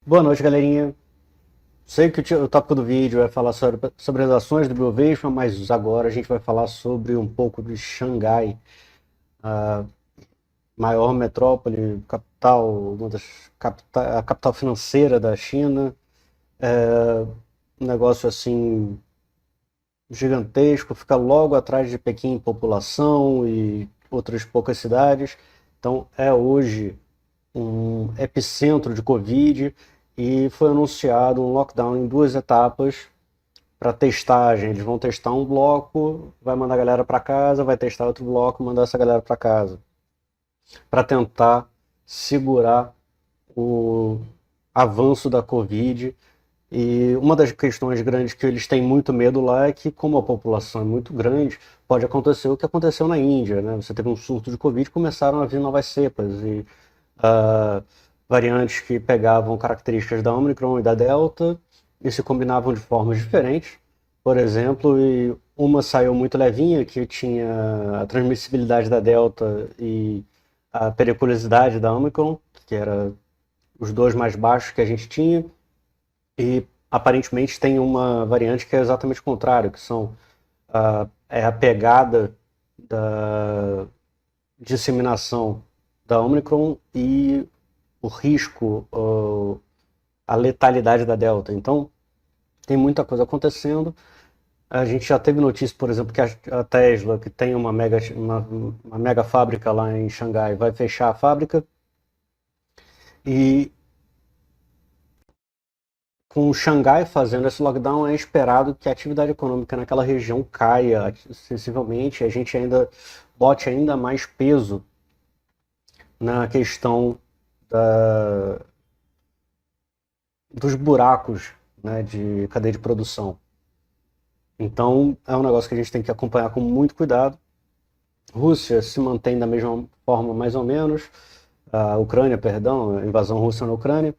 Boa noite, galerinha. Sei que o tópico do vídeo é falar sobre as ações do Bovespa, mas agora a gente vai falar sobre um pouco de Xangai, a maior metrópole, capital, uma das a capital financeira da China. É um negócio assim gigantesco, fica logo atrás de Pequim em população e outras poucas cidades. Então é hoje um epicentro de Covid e foi anunciado um lockdown em duas etapas para testagem. Eles vão testar um bloco, vai mandar a galera para casa, vai testar outro bloco, mandar essa galera para casa, para tentar segurar o avanço da Covid. E uma das questões grandes que eles têm muito medo lá é que, como a população é muito grande, pode acontecer o que aconteceu na Índia, né? Você teve um surto de Covid, começaram a vir novas cepas e variantes que pegavam características da Omicron e da Delta e se combinavam de formas diferentes. Por exemplo, e uma saiu muito levinha, que tinha a transmissibilidade da Delta e a periculosidade da Omicron, que era os dois mais baixos que a gente tinha, e aparentemente tem uma variante que é exatamente o contrário, que são é a pegada da disseminação da Omicron e o risco, a letalidade da Delta. Então, tem muita coisa acontecendo. A gente já teve notícia, por exemplo, que a Tesla, que tem uma mega fábrica lá em Xangai, vai fechar a fábrica. E com Xangai fazendo esse lockdown, é esperado que a atividade econômica naquela região caia sensivelmente, a gente ainda bote ainda mais peso na questão da, dos buracos, né, de cadeia de produção. Então, é um negócio que a gente tem que acompanhar com muito cuidado. Rússia se mantém da mesma forma, mais ou menos. A Ucrânia, perdão, a invasão russa na Ucrânia.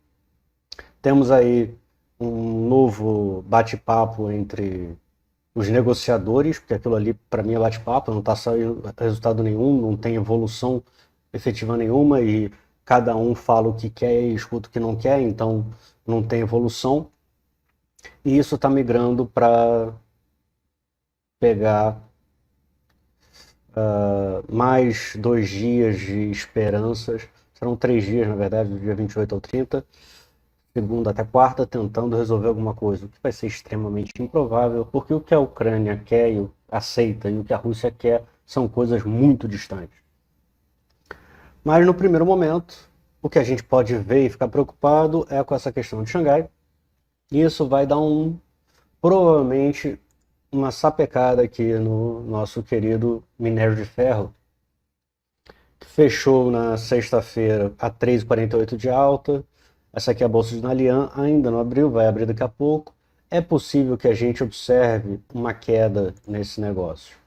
Temos aí um novo bate-papo entre os negociadores, porque aquilo ali, para mim, é bate-papo, não está saindo resultado nenhum, não tem evolução efetiva nenhuma e cada um fala o que quer e escuta o que não quer, então não tem evolução. E isso está migrando para pegar mais 2 dias de esperanças, serão 3 dias, na verdade, do dia 28 ao 30, segunda até quarta, tentando resolver alguma coisa, o que vai ser extremamente improvável, porque o que a Ucrânia quer e aceita e o que a Rússia quer são coisas muito distantes. Mas no primeiro momento, o que a gente pode ver e ficar preocupado é com essa questão de Xangai, e isso vai dar provavelmente uma sapecada aqui no nosso querido minério de ferro, que fechou na sexta-feira a 3,48 de alta. Essa aqui é a bolsa de Dalian, ainda não abriu, vai abrir daqui a pouco. É possível que a gente observe uma queda nesse negócio.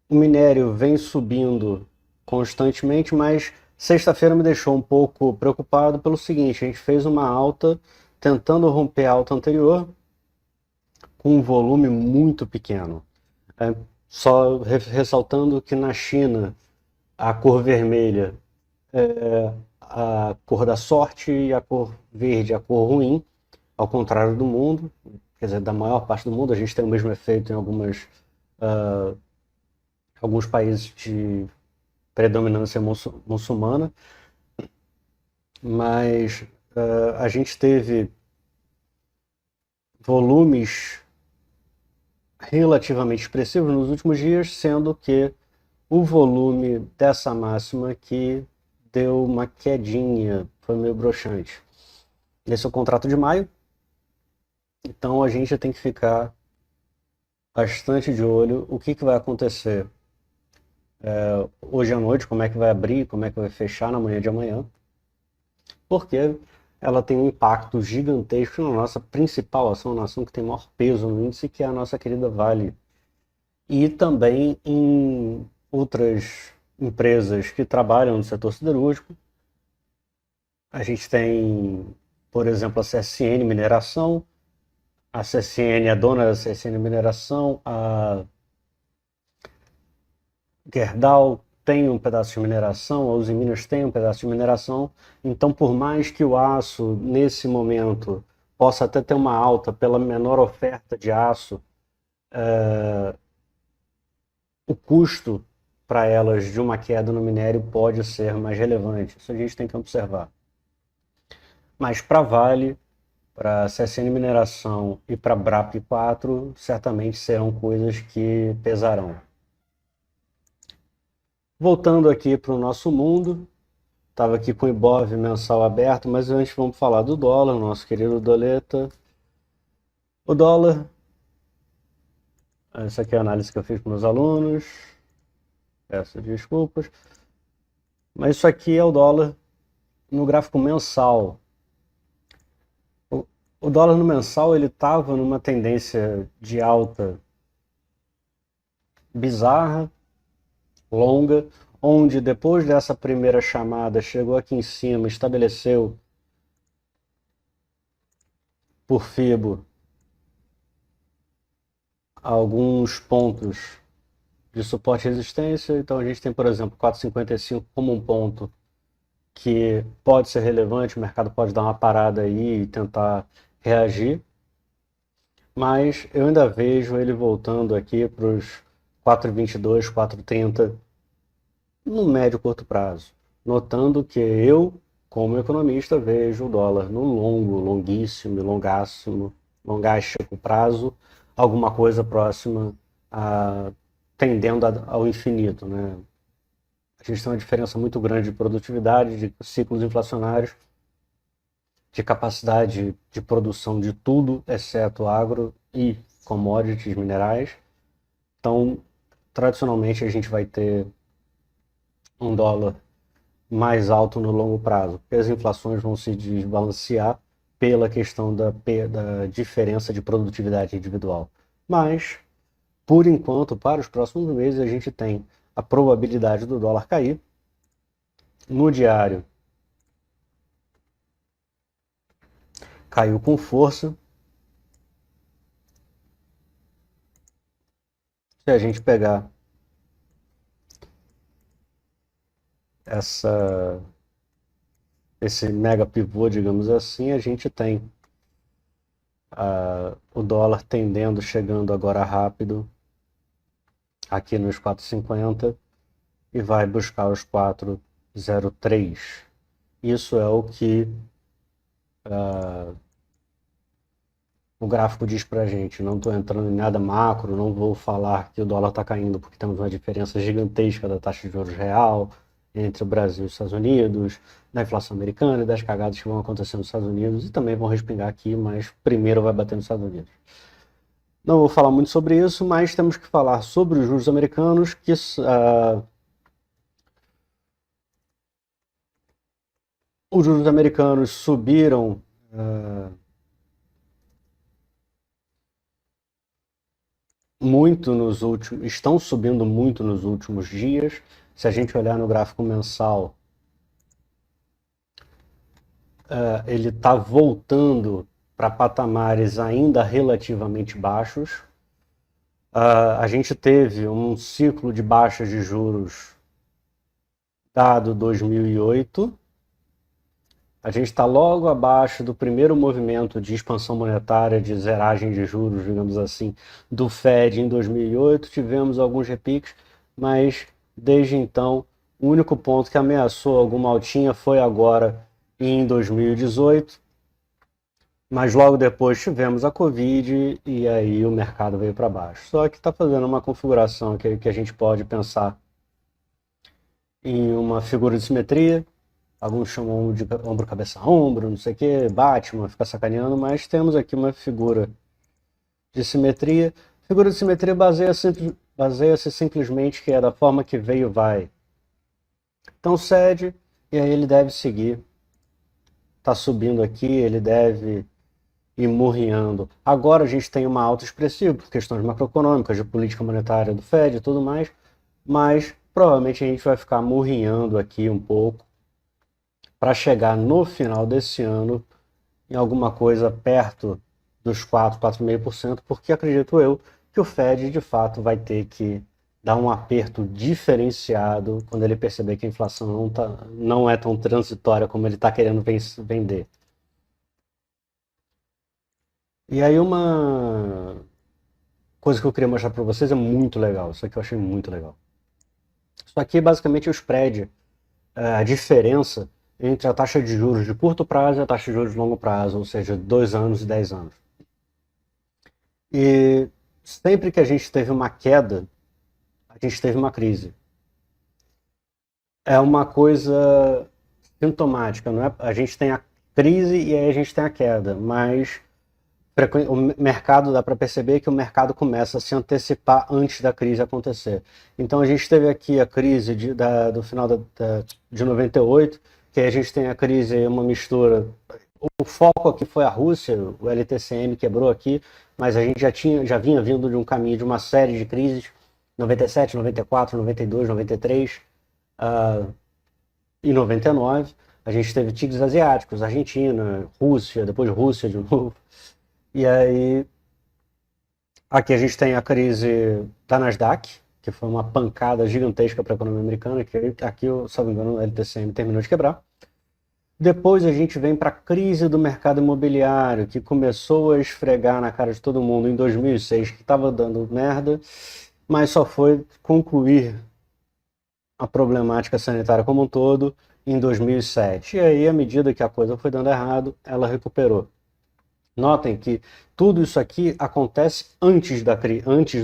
O minério vem subindo constantemente, mas sexta-feira me deixou um pouco preocupado pelo seguinte: a gente fez uma alta tentando romper a alta anterior com um volume muito pequeno. É, só ressaltando que na China a cor vermelha é a cor da sorte e a cor verde a cor ruim, ao contrário do mundo, quer dizer, da maior parte do mundo. A gente tem o mesmo efeito em alguns países de predominância muçulmana, mas a gente teve volumes relativamente expressivos nos últimos dias, sendo que o volume dessa máxima aqui deu uma quedinha, foi meio broxante. Esse é o contrato de maio, então a gente tem que ficar bastante de olho o que vai acontecer hoje à noite, como é que vai abrir, como é que vai fechar na manhã de amanhã, porque ela tem um impacto gigantesco na nossa principal ação, na ação que tem maior peso no índice, que é a nossa querida Vale. E também em outras empresas que trabalham no setor siderúrgico. A gente tem, por exemplo, a CSN Mineração. A CSN, a dona da CSN Mineração, a Gerdau, tem um pedaço de mineração, a Uzi Minas tem um pedaço de mineração, então por mais que o aço, nesse momento, possa até ter uma alta pela menor oferta de aço, o custo para elas de uma queda no minério pode ser mais relevante. Isso a gente tem que observar. Mas para Vale, para CSN Mineração e para BRAP 4, certamente serão coisas que pesarão. Voltando aqui para o nosso mundo, estava aqui com o Ibov mensal aberto, mas antes vamos falar do dólar, nosso querido Doleta. O dólar, essa aqui é a análise que eu fiz com meus alunos, peço desculpas, mas isso aqui é o dólar no gráfico mensal. O dólar no mensal ele estava numa tendência de alta bizarra, longa, onde depois dessa primeira chamada chegou aqui em cima, estabeleceu por Fibo alguns pontos de suporte e resistência. Então a gente tem, por exemplo, 4,55 como um ponto que pode ser relevante, o mercado pode dar uma parada aí e tentar reagir, mas eu ainda vejo ele voltando aqui para os 4,22, 4,30 no médio e curto prazo, notando que eu, como economista, vejo o dólar no longo, longuíssimo, longástico prazo, alguma coisa próxima tendendo ao infinito, né? A gente tem uma diferença muito grande de produtividade, de ciclos inflacionários, de capacidade de produção de tudo, exceto agro e commodities minerais. Então, tradicionalmente, a gente vai ter um dólar mais alto no longo prazo, porque as inflações vão se desbalancear pela questão da diferença de produtividade individual. Mas, por enquanto, para os próximos meses, a gente tem a probabilidade do dólar cair. No diário, caiu com força. Se a gente pegar esse mega pivô, digamos assim, a gente tem o dólar tendendo, chegando agora rápido aqui nos 4,50 e vai buscar os 4,03. Isso é o que o gráfico diz pra gente. Não estou entrando em nada macro, não vou falar que o dólar está caindo porque temos uma diferença gigantesca da taxa de juros real entre o Brasil e os Estados Unidos, da inflação americana e das cagadas que vão acontecer nos Estados Unidos e também vão respingar aqui, mas primeiro vai bater nos Estados Unidos. Não vou falar muito sobre isso, mas temos que falar sobre os juros americanos, que os juros americanos subiram muito nos últimos, estão subindo muito nos últimos dias. Se a gente olhar no gráfico mensal, ele está voltando para patamares ainda relativamente baixos. A gente teve um ciclo de baixas de juros dado 2008. A gente está logo abaixo do primeiro movimento de expansão monetária, de zeragem de juros, digamos assim, do Fed em 2008. Tivemos alguns repiques, mas desde então o único ponto que ameaçou alguma altinha foi agora em 2018. Mas logo depois tivemos a Covid e aí o mercado veio para baixo. Só que está fazendo uma configuração que a gente pode pensar em uma figura de simetria. Alguns chamam de ombro, cabeça, ombro, não sei o que, Batman, fica sacaneando, mas temos aqui uma figura de simetria. Figura de simetria baseia-se simplesmente que é da forma que veio, vai. Então cede, e aí ele deve seguir. Está subindo aqui, ele deve ir murriando. Agora a gente tem uma alta expressiva por questões macroeconômicas, de política monetária do Fed e tudo mais, mas provavelmente a gente vai ficar murriando aqui um pouco para chegar no final desse ano em alguma coisa perto dos 4,5%, porque acredito eu que o Fed de fato vai ter que dar um aperto diferenciado quando ele perceber que a inflação não é tão transitória como ele está querendo vender. E aí uma coisa que eu queria mostrar para vocês é muito legal. Isso aqui eu achei muito legal. Isso aqui é basicamente o spread, a diferença entre a taxa de juros de curto prazo e a taxa de juros de longo prazo, ou seja, 2 anos e 10 anos. E sempre que a gente teve uma queda, a gente teve uma crise. É uma coisa sintomática, não é? A gente tem a crise e aí a gente tem a queda, mas o mercado, dá para perceber que o mercado começa a se antecipar antes da crise acontecer. Então a gente teve aqui a crise do final de 98, que aí a gente tem a crise, uma mistura. O foco aqui foi a Rússia, o LTCM quebrou aqui, mas a gente já vinha vindo de um caminho de uma série de crises, 97, 94, 92, 93 e 99. A gente teve tigres asiáticos, Argentina, Rússia, depois Rússia de novo. E aí, aqui a gente tem a crise da Nasdaq, que foi uma pancada gigantesca para a economia americana, que aqui, se não me engano, o LTCM terminou de quebrar. Depois a gente vem para a crise do mercado imobiliário, que começou a esfregar na cara de todo mundo em 2006, que estava dando merda, mas só foi concluir a problemática sanitária como um todo em 2007. E aí, à medida que a coisa foi dando errado, ela recuperou. Notem que tudo isso aqui acontece antes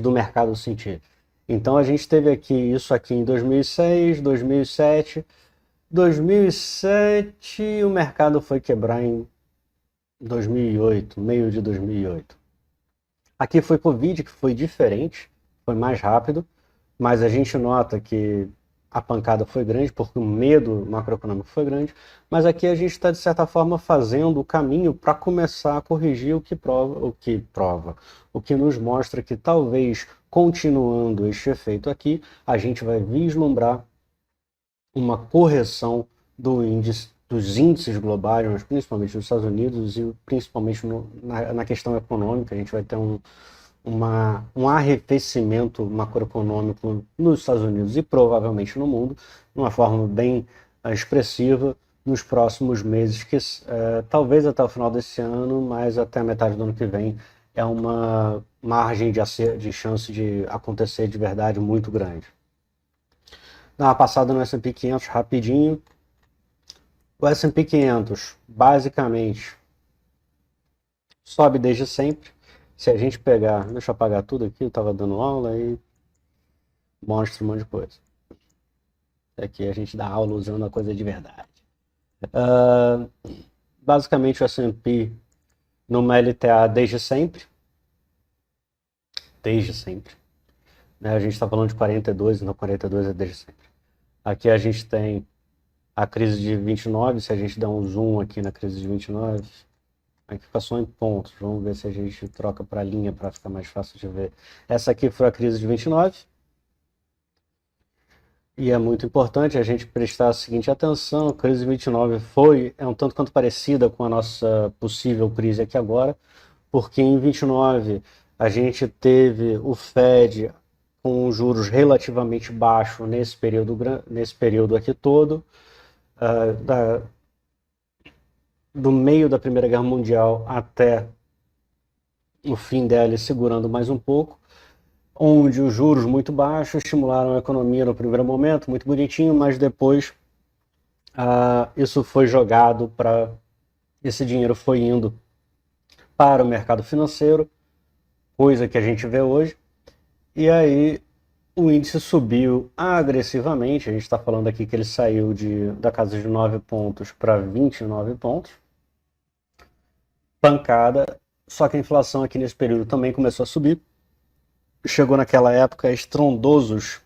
do mercado sentir. Então a gente teve aqui isso aqui em 2006, 2007. 2007 o mercado foi quebrar em 2008, meio de 2008. Aqui foi Covid, que foi diferente, foi mais rápido, mas a gente nota que a pancada foi grande, porque o medo macroeconômico foi grande, mas aqui a gente está, de certa forma, fazendo o caminho para começar a corrigir o que nos mostra que talvez, continuando este efeito aqui, a gente vai vislumbrar uma correção dos índices globais, mas principalmente nos Estados Unidos e principalmente na questão econômica. A gente vai ter um arrefecimento macroeconômico nos Estados Unidos e provavelmente no mundo, de uma forma bem expressiva nos próximos meses, que talvez até o final desse ano, mas até a metade do ano que vem, é uma margem de chance de acontecer de verdade muito grande. Dá uma passada no S&P 500 rapidinho. O S&P 500 basicamente sobe desde sempre. Se a gente pegar, deixa eu apagar tudo aqui, eu estava dando aula e mostra um monte de coisa. Aqui a gente dá aula usando a coisa de verdade. Basicamente o S&P numa LTA desde sempre. Desde sempre. Né? A gente está falando de 42, então 42 é desde sempre. Aqui a gente tem a crise de 29, se a gente der um zoom aqui na crise de 29, aqui fica só em pontos, vamos ver se a gente troca para linha para ficar mais fácil de ver. Essa aqui foi a crise de 29, e é muito importante a gente prestar a seguinte atenção: a crise de 29 é um tanto quanto parecida com a nossa possível crise aqui agora, porque em 29 a gente teve o Fed com juros relativamente baixos nesse período aqui todo, do meio da Primeira Guerra Mundial até o fim dela, segurando mais um pouco, onde os juros muito baixos estimularam a economia no primeiro momento, muito bonitinho, mas depois isso foi jogado esse dinheiro foi indo para o mercado financeiro, coisa que a gente vê hoje, e aí o índice subiu agressivamente. A gente está falando aqui que ele saiu da casa de 9 pontos para 29 pontos. Pancada, só que a inflação aqui nesse período também começou a subir. Chegou naquela época a estrondosos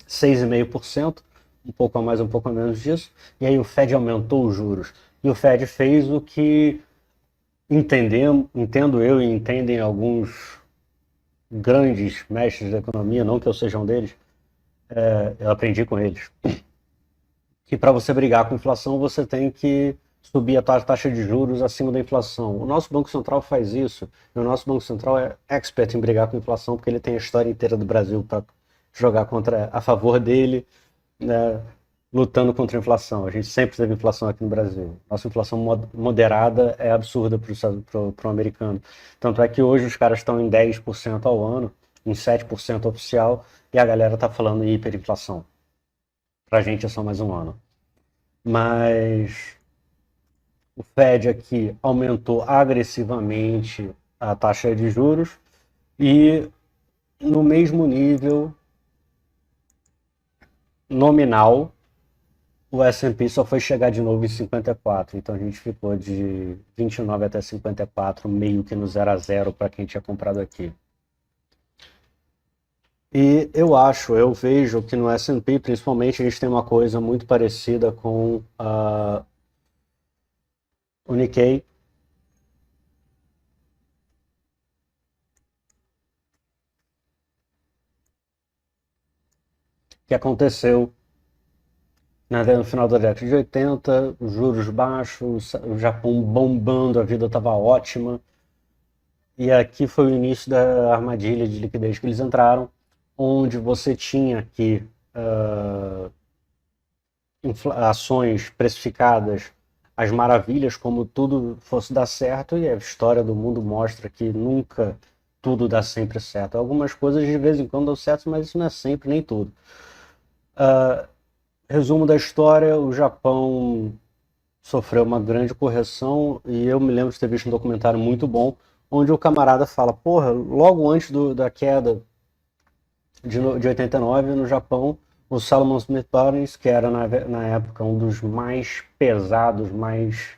6,5%, um pouco a mais, um pouco a menos disso. E aí o Fed aumentou os juros. E o Fed fez o que entendo eu e entendem alguns grandes mestres da economia, não que eu seja um deles, eu aprendi com eles, que para você brigar com a inflação, você tem que subir a taxa de juros acima da inflação. O nosso Banco Central faz isso, e o nosso Banco Central é expert em brigar com a inflação, porque ele tem a história inteira do Brasil para jogar contra, a favor dele, né, lutando contra a inflação. A gente sempre teve inflação aqui no Brasil. Nossa inflação moderada é absurda para o americano. Tanto é que hoje os caras estão em 10% ao ano, em 7% oficial, e a galera tá falando em hiperinflação. Pra gente é só mais um ano. Mas o Fed aqui aumentou agressivamente a taxa de juros e no mesmo nível nominal o S&P só foi chegar de novo em 54, então a gente ficou de 29 até 54, meio que no 0 a 0 para quem tinha comprado aqui. E eu vejo que no S&P, principalmente, a gente tem uma coisa muito parecida com o Nikkei, que aconteceu no final da década de 80, juros baixos, o Japão bombando, a vida estava ótima. E aqui foi o início da armadilha de liquidez que eles entraram, onde você tinha que ações precificadas às maravilhas, como tudo fosse dar certo, e a história do mundo mostra que nunca tudo dá sempre certo. Algumas coisas de vez em quando dão certo, mas isso não é sempre, nem tudo. Resumo da história, o Japão sofreu uma grande correção e eu me lembro de ter visto um documentário muito bom onde o camarada fala, porra, logo antes da queda de 89 no Japão, o Salomon Smith Barnes, que era na época um dos mais pesados, mais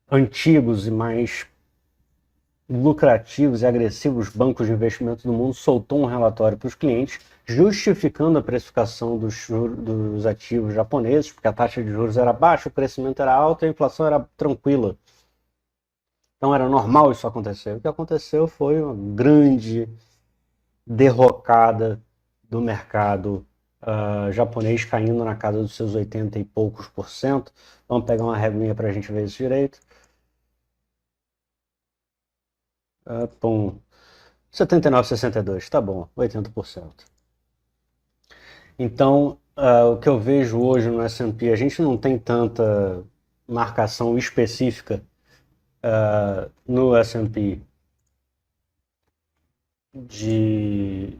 antigos e mais lucrativos e agressivos bancos de investimento do mundo, soltou um relatório para os clientes justificando a precificação dos ativos japoneses, porque a taxa de juros era baixa, o crescimento era alto e a inflação era tranquila. Então era normal isso acontecer. O que aconteceu foi uma grande derrocada do mercado japonês, caindo na casa dos seus 80 e poucos por cento. Vamos pegar uma reguinha para a gente ver isso direito. Pum. 79,62, tá bom, 80%. Então, o que eu vejo hoje no S&P, a gente não tem tanta marcação específica no S&P de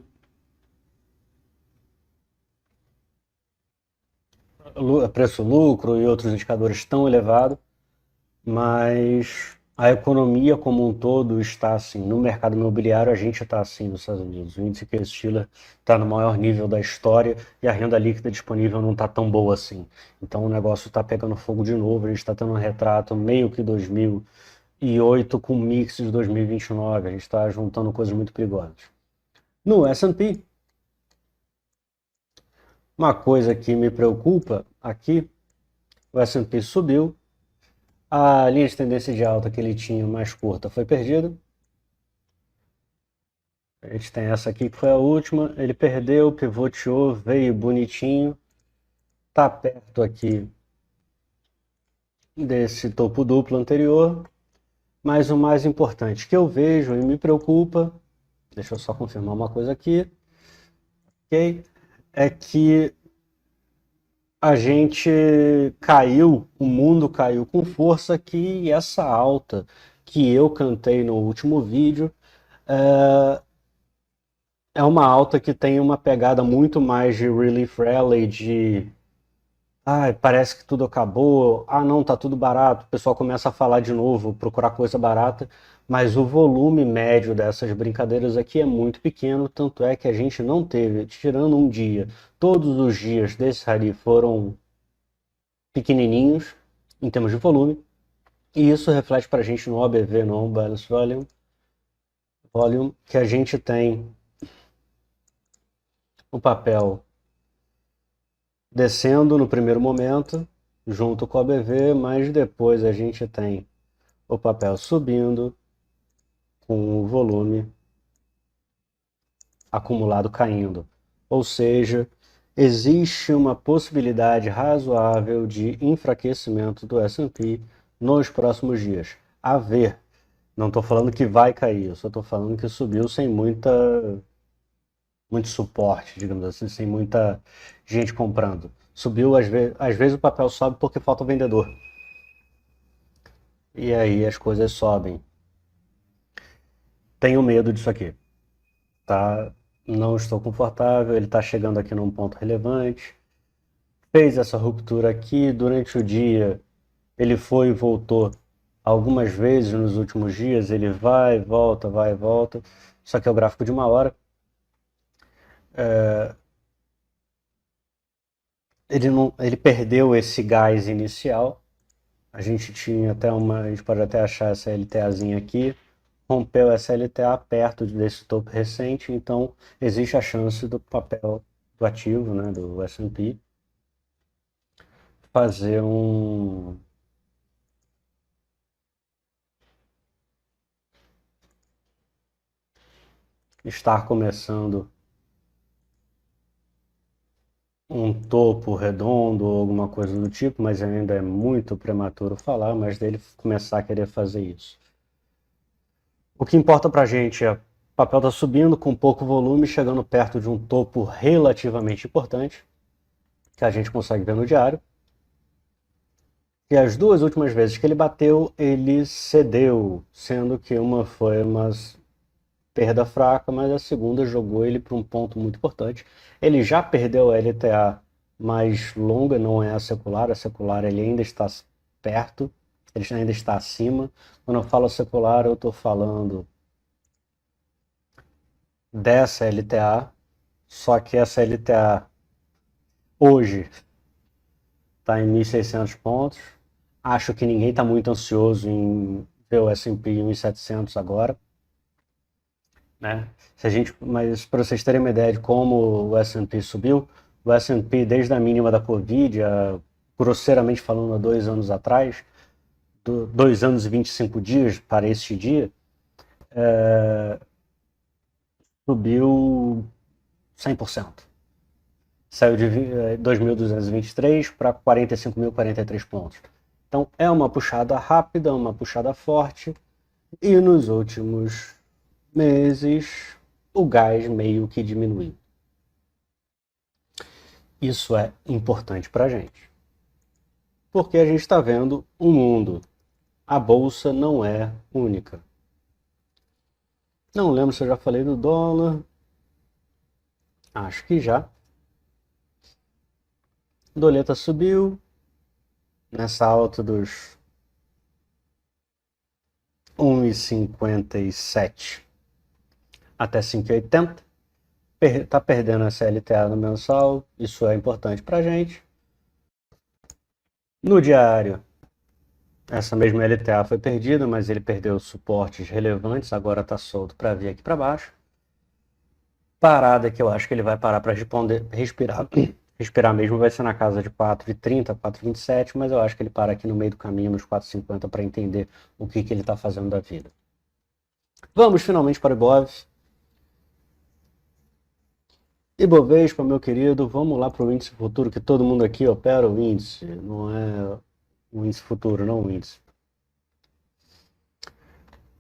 preço-lucro e outros indicadores tão elevados, mas a economia como um todo está assim. No mercado imobiliário, a gente está assim nos Estados Unidos. O índice Case-Shiller está no maior nível da história e a renda líquida disponível não está tão boa assim. Então o negócio está pegando fogo de novo. A gente está tendo um retrato meio que 2008 com mix de 2029. A gente está juntando coisas muito perigosas. No S&P, uma coisa que me preocupa aqui, o S&P subiu, a linha de tendência de alta que ele tinha mais curta foi perdida. A gente tem essa aqui que foi a última, ele perdeu, pivoteou, veio bonitinho, tá perto aqui desse topo duplo anterior, mas o mais importante que eu vejo e me preocupa, deixa eu só confirmar uma coisa aqui, ok? É que a gente caiu, o mundo caiu com força que essa alta que eu cantei no último vídeo é uma alta que tem uma pegada muito mais de relief rally, de parece que tudo acabou, não, tá tudo barato, o pessoal começa a falar de novo, procurar coisa barata, mas o volume médio dessas brincadeiras aqui é muito pequeno, tanto é que a gente não teve, tirando um dia, todos os dias desse rally foram pequenininhos em termos de volume, e isso reflete para a gente no OBV, no On-Balance Volume, que a gente tem o papel descendo no primeiro momento, junto com o ABV, mas depois a gente tem o papel subindo com o volume acumulado caindo. Ou seja, existe uma possibilidade razoável de enfraquecimento do S&P nos próximos dias. A ver, não estou falando que vai cair, eu só estou falando que subiu sem muita muito suporte, digamos assim, sem muita gente comprando. Subiu, às vezes o papel sobe porque falta o vendedor. E aí as coisas sobem. Tenho medo disso aqui, tá? Não estou confortável, ele está chegando aqui num ponto relevante. Fez essa ruptura aqui durante o dia, ele foi e voltou algumas vezes nos últimos dias, ele vai e volta. Isso aqui é o gráfico de uma hora. Ele perdeu esse gás inicial. A gente tinha até a gente pode até achar essa LTAzinha aqui, rompeu essa LTA perto desse topo recente, então existe a chance do papel do ativo, né, do S&P, fazer estar começando um topo redondo ou alguma coisa do tipo, mas ainda é muito prematuro falar, mas dele começar a querer fazer isso. O que importa para a gente é o papel está subindo com pouco volume, chegando perto de um topo relativamente importante, que a gente consegue ver no diário. E as duas últimas vezes que ele bateu, ele cedeu, sendo que uma foi uma perda fraca, mas a segunda jogou ele para um ponto muito importante. Ele já perdeu a LTA mais longa, não é a secular ele ainda está perto, ele ainda está acima. Quando eu falo secular, eu estou falando dessa LTA, só que essa LTA hoje está em 1.600 pontos. Acho que ninguém está muito ansioso em ver o S&P em 1.700 agora, né? Mas para vocês terem uma ideia de como o S&P subiu, o S&P desde a mínima da Covid, grosseiramente falando, há 2 anos atrás, 2 anos e 25 dias para este dia, subiu 100%. Saiu de 2.223 para 45.043 pontos. Então é uma puxada rápida, uma puxada forte, e nos últimos meses o gás meio que diminuiu. Isso é importante para a gente, porque a gente está vendo um mundo. A bolsa não é única. Não lembro se eu já falei do dólar. Acho que já. Doleta subiu nessa alta dos 1,57 até 5,80. Está perdendo a CLTA no mensal. Isso é importante para a gente. No diário, essa mesma LTA foi perdida, mas ele perdeu suportes relevantes, agora está solto para vir aqui para baixo. Parada que eu acho que ele vai parar para respirar. Respirar mesmo vai ser na casa de 4,30, 4,27, mas eu acho que ele para aqui no meio do caminho, nos 4,50, para entender o que ele está fazendo da vida. Vamos finalmente para o Ibov. Ibovespa, meu querido, vamos lá para o índice futuro, que todo mundo aqui opera o índice, não é o índice futuro, não o índice.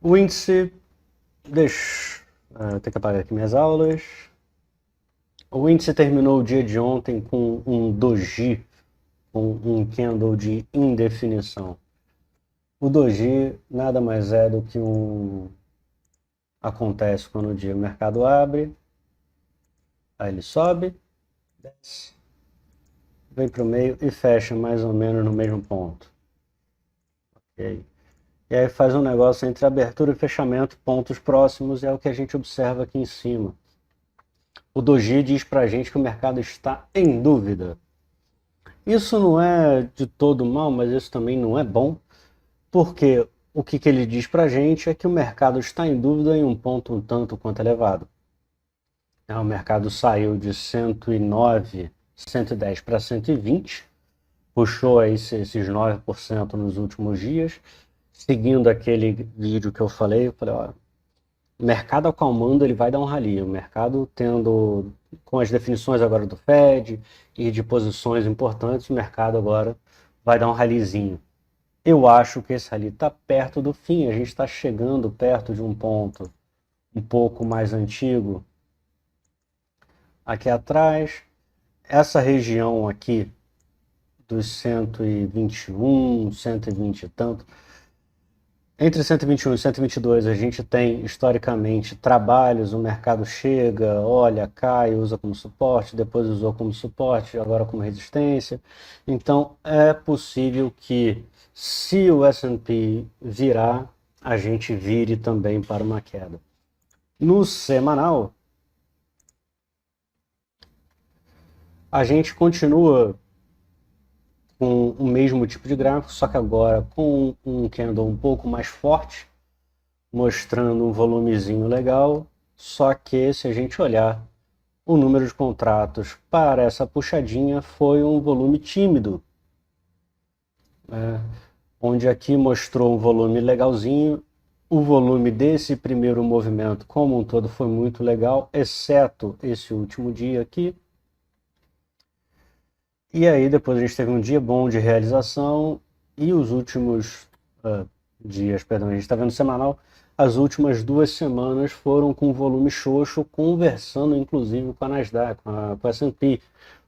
O índice, deixa eu ter que apagar aqui minhas aulas. O índice terminou o dia de ontem com um doji, com um candle de indefinição. O doji nada mais é do que acontece quando o dia o mercado abre, aí ele sobe, desce, vem para o meio e fecha mais ou menos no mesmo ponto. Okay. E aí faz um negócio entre abertura e fechamento, pontos próximos, é o que a gente observa aqui em cima. O doji diz para a gente que o mercado está em dúvida. Isso não é de todo mal, mas isso também não é bom, porque o que ele diz para a gente é que o mercado está em dúvida em um ponto um tanto quanto elevado. O mercado saiu de 109, 110 para 120, puxou aí esses 9% nos últimos dias, seguindo aquele vídeo que eu falei, ó, o mercado acalmando, ele vai dar um rally. O mercado tendo, com as definições agora do Fed e de posições importantes, o mercado agora vai dar um rallyzinho. Eu acho que esse rally está perto do fim, a gente está chegando perto de um ponto um pouco mais antigo, aqui atrás. Essa região aqui dos 121, 120 e tanto, entre 121 e 122 a gente tem historicamente trabalhos, o mercado chega, olha, cai, usa como suporte, depois usou como suporte, agora como resistência. Então é possível que, se o S&P virar, a gente vire também para uma queda. No semanal, a gente continua com o mesmo tipo de gráfico, só que agora com um candle um pouco mais forte, mostrando um volumezinho legal. Só que, se a gente olhar o número de contratos para essa puxadinha, foi um volume tímido, né? Onde aqui mostrou um volume legalzinho. O volume desse primeiro movimento como um todo foi muito legal, exceto esse último dia aqui. E aí depois a gente teve um dia bom de realização e os últimos dias, perdão, a gente está vendo semanal, as últimas 2 semanas foram com volume xoxo, conversando inclusive com a Nasdaq, com a S&P,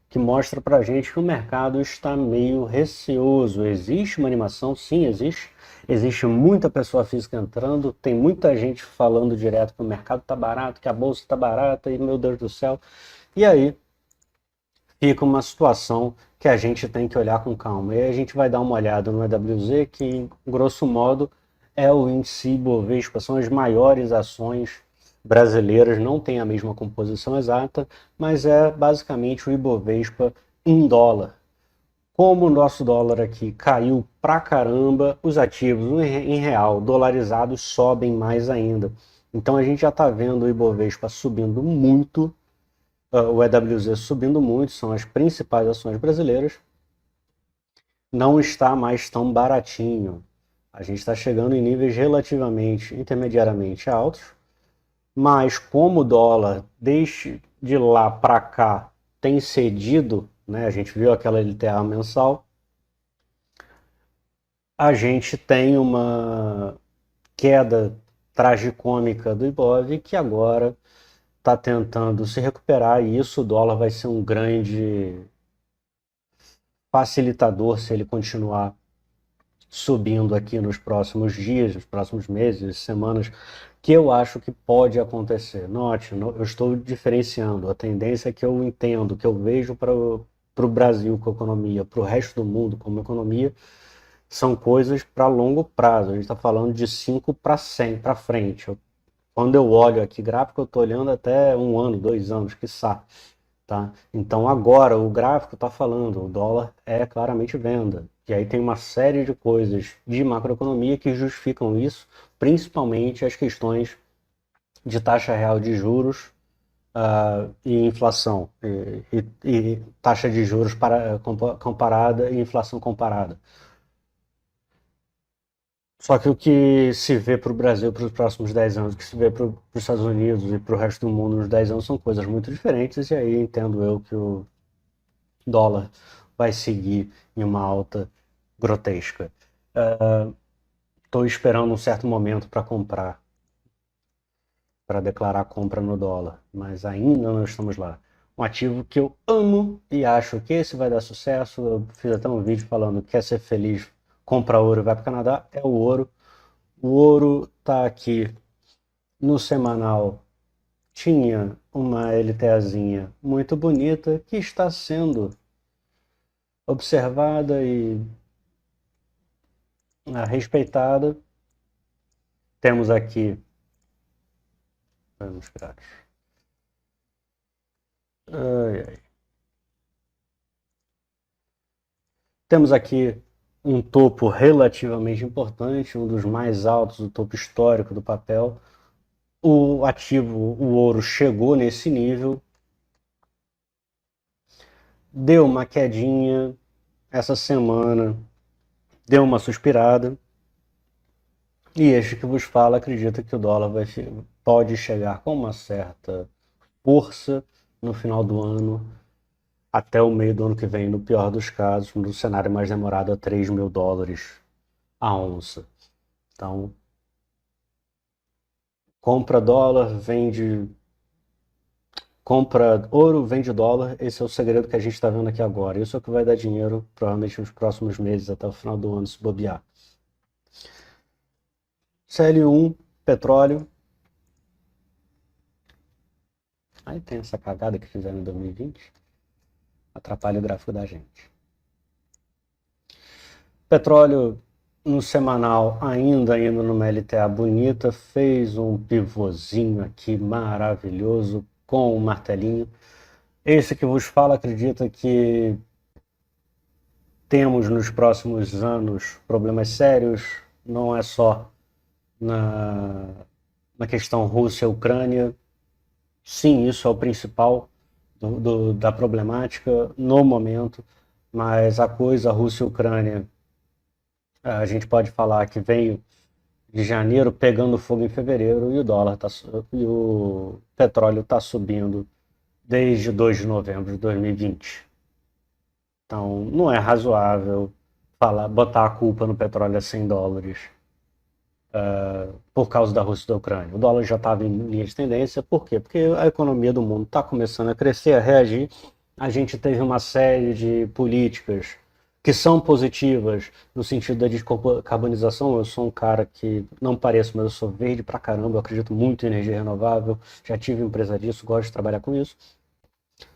que mostra para a gente que o mercado está meio receoso. Existe uma animação? Sim, existe. Existe muita pessoa física entrando, tem muita gente falando direto que o mercado está barato, que a bolsa está barata, e meu Deus do céu. E aí fica uma situação que a gente tem que olhar com calma. E aí a gente vai dar uma olhada no EWZ, que, grosso modo, é o índice Ibovespa, são as maiores ações brasileiras, não tem a mesma composição exata, mas é basicamente o Ibovespa em dólar. Como o nosso dólar aqui caiu pra caramba, os ativos em real dolarizados sobem mais ainda. Então a gente já está vendo o Ibovespa subindo muito, o EWZ subindo muito, são as principais ações brasileiras, não está mais tão baratinho. A gente está chegando em níveis relativamente, intermediariamente altos, mas como o dólar, desde de lá para cá, tem cedido, né, a gente viu aquela LTA mensal, a gente tem uma queda tragicômica do Ibov que agora está tentando se recuperar, e isso o dólar vai ser um grande facilitador se ele continuar subindo aqui nos próximos dias, nos próximos meses, semanas, que eu acho que pode acontecer. Note, eu estou diferenciando a tendência que eu entendo, que eu vejo para o Brasil com economia, para o resto do mundo como economia, são coisas para longo prazo. A gente está falando de 5 para 100 para frente. Quando eu olho aqui gráfico, eu estou olhando até 1 ano, 2 anos, quiçá. Tá? Então agora o gráfico está falando, o dólar é claramente venda. E aí tem uma série de coisas de macroeconomia que justificam isso, principalmente as questões de taxa real de juros e inflação, e taxa de juros comparada e inflação comparada. Só que o que se vê para o Brasil para os próximos 10 anos, o que se vê para os Estados Unidos e para o resto do mundo nos 10 anos são coisas muito diferentes, e aí entendo eu que o dólar vai seguir em uma alta grotesca. Estou esperando um certo momento para comprar, para declarar compra no dólar, mas ainda não estamos lá. Um ativo que eu amo e acho que esse vai dar sucesso. Eu fiz até um vídeo falando que quer ser feliz, compra ouro e vai para o Canadá, é o ouro. O ouro está aqui no semanal. Tinha uma LTAzinha muito bonita que está sendo observada e respeitada. Temos aqui, vamos ver, ai, ai. Temos aqui um topo relativamente importante, um dos mais altos, o topo histórico do papel. O ativo, o ouro, chegou nesse nível, deu uma quedinha essa semana, deu uma suspirada, e este que vos fala acredita que o dólar pode chegar com uma certa força no final do ano, até o meio do ano que vem, no pior dos casos, no cenário mais demorado, a 3 mil dólares a onça. Então, compra dólar, vende compra ouro, vende dólar. Esse é o segredo que a gente está vendo aqui agora. Isso é o que vai dar dinheiro, provavelmente, nos próximos meses, até o final do ano, se bobear. CL1, petróleo. Aí tem essa cagada que fizeram em 2020. Atrapalha o gráfico da gente. Petróleo no semanal, ainda indo numa LTA bonita, fez um pivôzinho aqui maravilhoso com um martelinho. Esse que vos fala acredita que temos nos próximos anos problemas sérios, não é só na questão Rússia-Ucrânia. Sim, isso é o principal da problemática no momento, mas a coisa Rússia-Ucrânia, a gente pode falar que veio de janeiro pegando fogo em fevereiro e o dólar e o petróleo está subindo desde 2 de novembro de 2020. Então, não é razoável botar a culpa no petróleo a $100 por causa da Rússia e da Ucrânia. O dólar já estava em linha de tendência. Por quê? Porque a economia do mundo está começando a crescer, a reagir. A gente teve uma série de políticas que são positivas no sentido da descarbonização. Eu sou um cara que não pareço, mas eu sou verde pra caramba, eu acredito muito em energia renovável, já tive empresa disso, gosto de trabalhar com isso.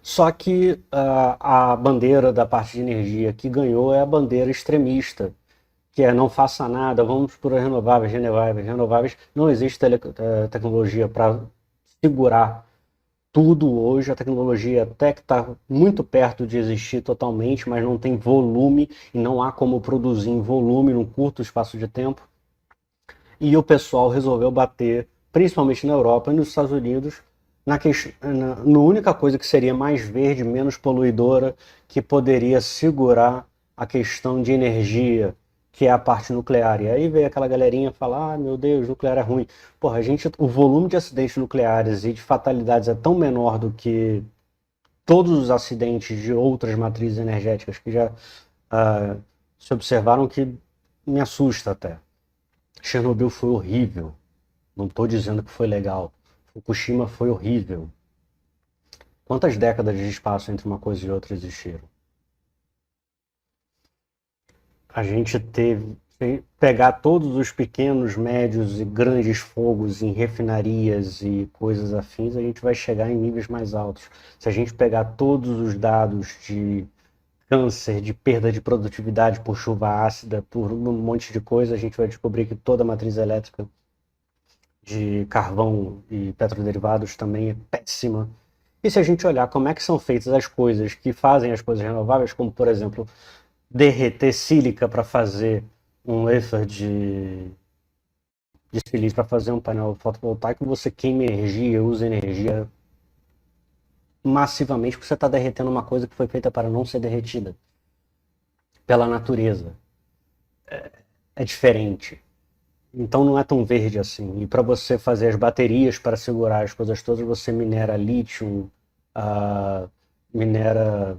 Só que a bandeira da parte de energia que ganhou é a bandeira extremista, que é não faça nada, vamos por renováveis, renováveis, renováveis. Não existe tecnologia para segurar tudo hoje. A tecnologia até que está muito perto de existir totalmente, mas não tem volume e não há como produzir em volume num curto espaço de tempo. E o pessoal resolveu bater, principalmente na Europa e nos Estados Unidos, na única coisa que seria mais verde, menos poluidora, que poderia segurar a questão de energia, que é a parte nuclear. E aí veio aquela galerinha falar, ah, meu Deus, nuclear é ruim. Porra, o volume de acidentes nucleares e de fatalidades é tão menor do que todos os acidentes de outras matrizes energéticas que já se observaram, que me assusta até. Chernobyl foi horrível. Não estou dizendo que foi legal. Fukushima foi horrível. Quantas décadas de espaço entre uma coisa e outra existiram? A gente teve pegar todos os pequenos, médios e grandes fogos em refinarias e coisas afins, a gente vai chegar em níveis mais altos. Se a gente pegar todos os dados de câncer, de perda de produtividade por chuva ácida, por um monte de coisa, a gente vai descobrir que toda a matriz elétrica de carvão e petroderivados também é péssima. E se a gente olhar como é que são feitas as coisas que fazem as coisas renováveis, como por exemplo, derreter sílica para fazer um wafer de silício para fazer um painel fotovoltaico, você queima energia, usa energia massivamente, porque você está derretendo uma coisa que foi feita para não ser derretida pela natureza. É diferente. Então não é tão verde assim. E para você fazer as baterias para segurar as coisas todas, você minera lítio, minera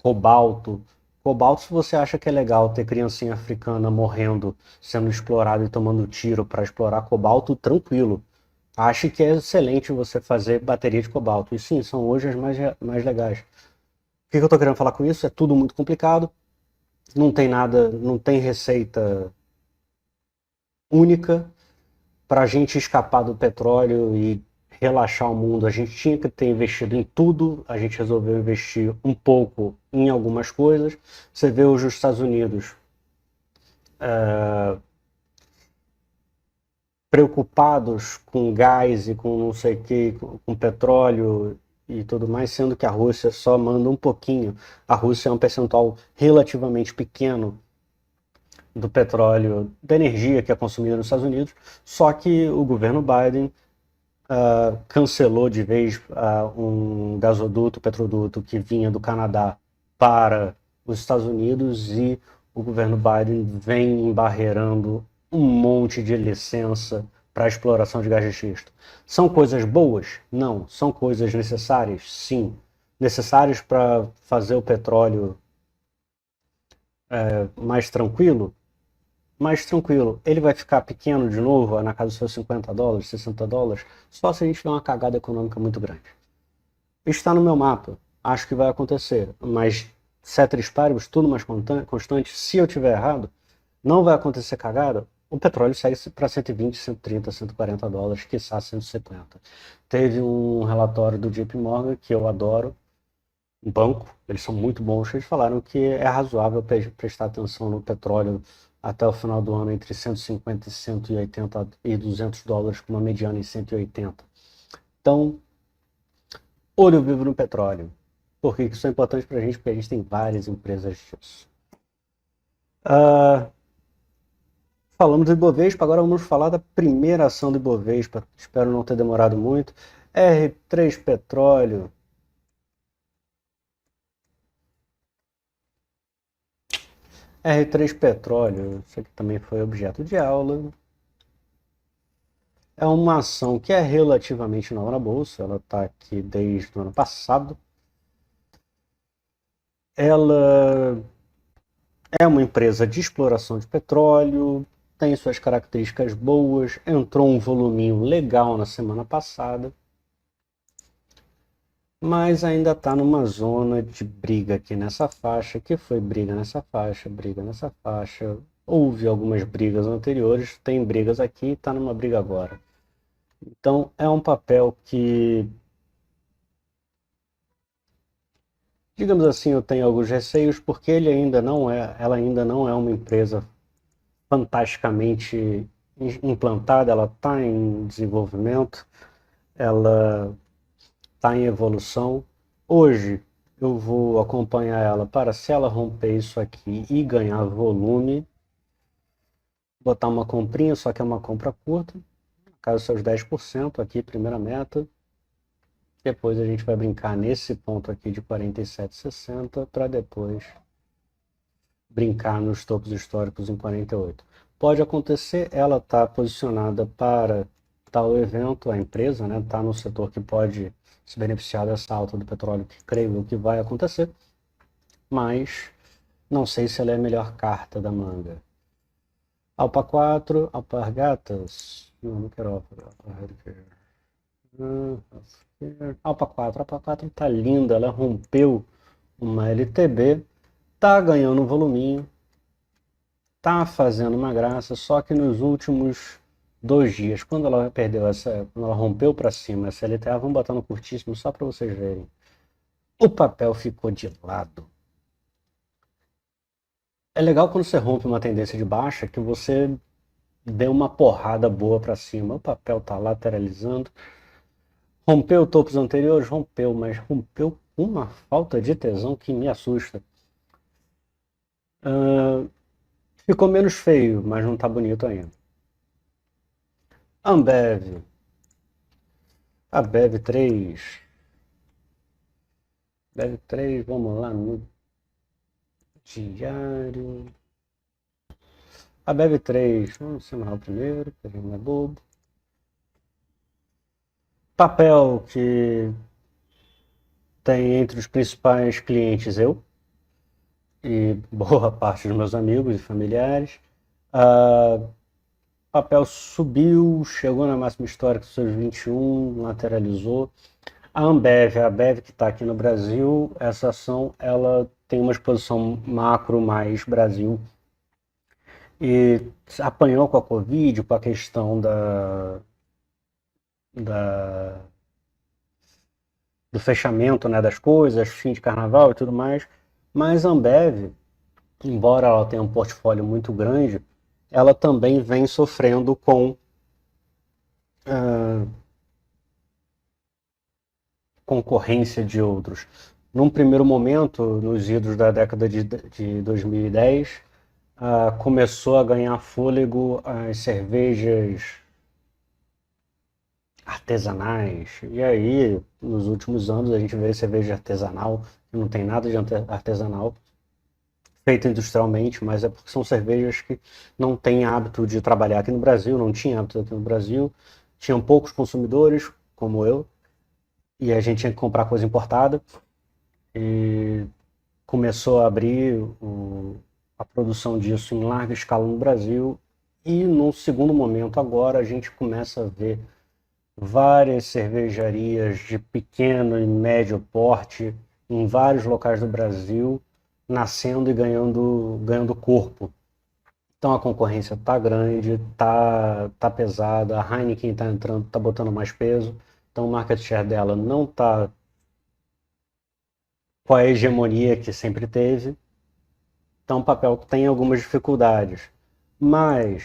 cobalto. Cobalto, se você acha que é legal ter criancinha africana morrendo, sendo explorada e tomando tiro para explorar cobalto, tranquilo. Acho que é excelente você fazer bateria de cobalto. E sim, são hoje as mais legais. O que eu estou querendo falar com isso? É tudo muito complicado. Não tem nada, não tem receita única. Para a gente escapar do petróleo e relaxar o mundo, a gente tinha que ter investido em tudo. A gente resolveu investir um pouco em algumas coisas. Você vê hoje os Estados Unidos preocupados com gás e com não sei o que, com petróleo e tudo mais, sendo que a Rússia só manda um pouquinho. A Rússia é um percentual relativamente pequeno do petróleo, da energia que é consumida nos Estados Unidos, só que o governo Biden cancelou de vez um gasoduto, petroduto que vinha do Canadá para os Estados Unidos, e o governo Biden vem embarreirando um monte de licença para a exploração de gás de xisto. São coisas boas? Não. São coisas necessárias? Sim. Necessárias para fazer o petróleo mais tranquilo? Mais tranquilo. Ele vai ficar pequeno de novo, na casa dos seus $50, $60, só se a gente tiver uma cagada econômica muito grande. Está no meu mapa. Acho que vai acontecer. Mas ceteris paribus, tudo mais constante, se eu tiver errado, não vai acontecer cagada, o petróleo segue para 120, 130, 140 dólares, quiçá 150. Teve um relatório do JP Morgan, que eu adoro, um banco, eles são muito bons, eles falaram que é razoável prestar atenção no petróleo até o final do ano entre 150 e 180 e 200 dólares, com uma mediana em 180. Então, olho vivo no petróleo. Por que isso é importante para a gente? Porque a gente tem várias empresas disso. Falamos do Ibovespa, agora vamos falar da primeira ação do Ibovespa. Espero não ter demorado muito. R3 Petróleo. R3 Petróleo, isso aqui também foi objeto de aula. É uma ação que é relativamente nova na bolsa, ela está aqui desde o ano passado. Ela é uma empresa de exploração de petróleo, tem suas características boas, entrou um voluminho legal na semana passada, mas ainda está numa zona de briga aqui nessa faixa, que foi briga nessa faixa, briga nessa faixa. Houve algumas brigas anteriores, tem brigas aqui, está numa briga agora. Então é um papel que, digamos assim, eu tenho alguns receios, porque ela ainda não é uma empresa fantasticamente implantada, ela está em desenvolvimento, ela está em evolução. Hoje eu vou acompanhar ela para, se ela romper isso aqui e ganhar volume, botar uma comprinha, só que é uma compra curta, caso seus 10% aqui, primeira meta. Depois a gente vai brincar nesse ponto aqui de 47,60 para depois brincar nos topos históricos em 48. Pode acontecer, ela está posicionada para tal evento, a empresa, né, está no setor que pode se beneficiar dessa alta do petróleo, que creio que vai acontecer, mas não sei se ela é a melhor carta da manga. Alpa 4, Alpargatas, não quero Alpa 4 tá linda, ela rompeu uma LTB, tá ganhando um voluminho, tá fazendo uma graça, só que nos últimos 2 dias, quando ela rompeu para cima essa LTA, vamos botar no curtíssimo só para vocês verem. O papel ficou de lado. É legal quando você rompe uma tendência de baixa que você dê uma porrada boa para cima. O papel tá lateralizando. Rompeu topos anteriores? Rompeu, mas rompeu com uma falta de tesão que me assusta. Ficou menos feio, mas não tá bonito ainda. Ambev. A Bev 3. Bev 3, vamos lá no diário. A Bev 3, vamos semanal primeiro, porque a gente não é bobo. Papel que tem entre os principais clientes eu e boa parte dos meus amigos e familiares. Papel subiu, chegou na máxima histórica dos seus 21, lateralizou. A Ambev que está aqui no Brasil, essa ação ela tem uma exposição macro mais Brasil e apanhou com a Covid, com a questão da, do fechamento, né, das coisas, fim de carnaval e tudo mais, mas a Ambev, embora ela tenha um portfólio muito grande, ela também vem sofrendo com concorrência de outros. Num primeiro momento, nos idos da década de 2010, começou a ganhar fôlego as cervejas artesanais. E aí, nos últimos anos, a gente vê cerveja artesanal, que não tem nada de artesanal, feita industrialmente, mas é porque são cervejas que não têm hábito de trabalhar aqui no Brasil, não tinha hábito aqui no Brasil, tinham poucos consumidores, como eu, e a gente tinha que comprar coisa importada, e começou a abrir a produção disso em larga escala no Brasil, e num segundo momento agora a gente começa a ver várias cervejarias de pequeno e médio porte em vários locais do Brasil nascendo e ganhando corpo. Então a concorrência tá grande, tá pesada, a Heineken tá entrando, tá botando mais peso, então o market share dela não tá com a hegemonia que sempre teve, então o papel tem algumas dificuldades. Mas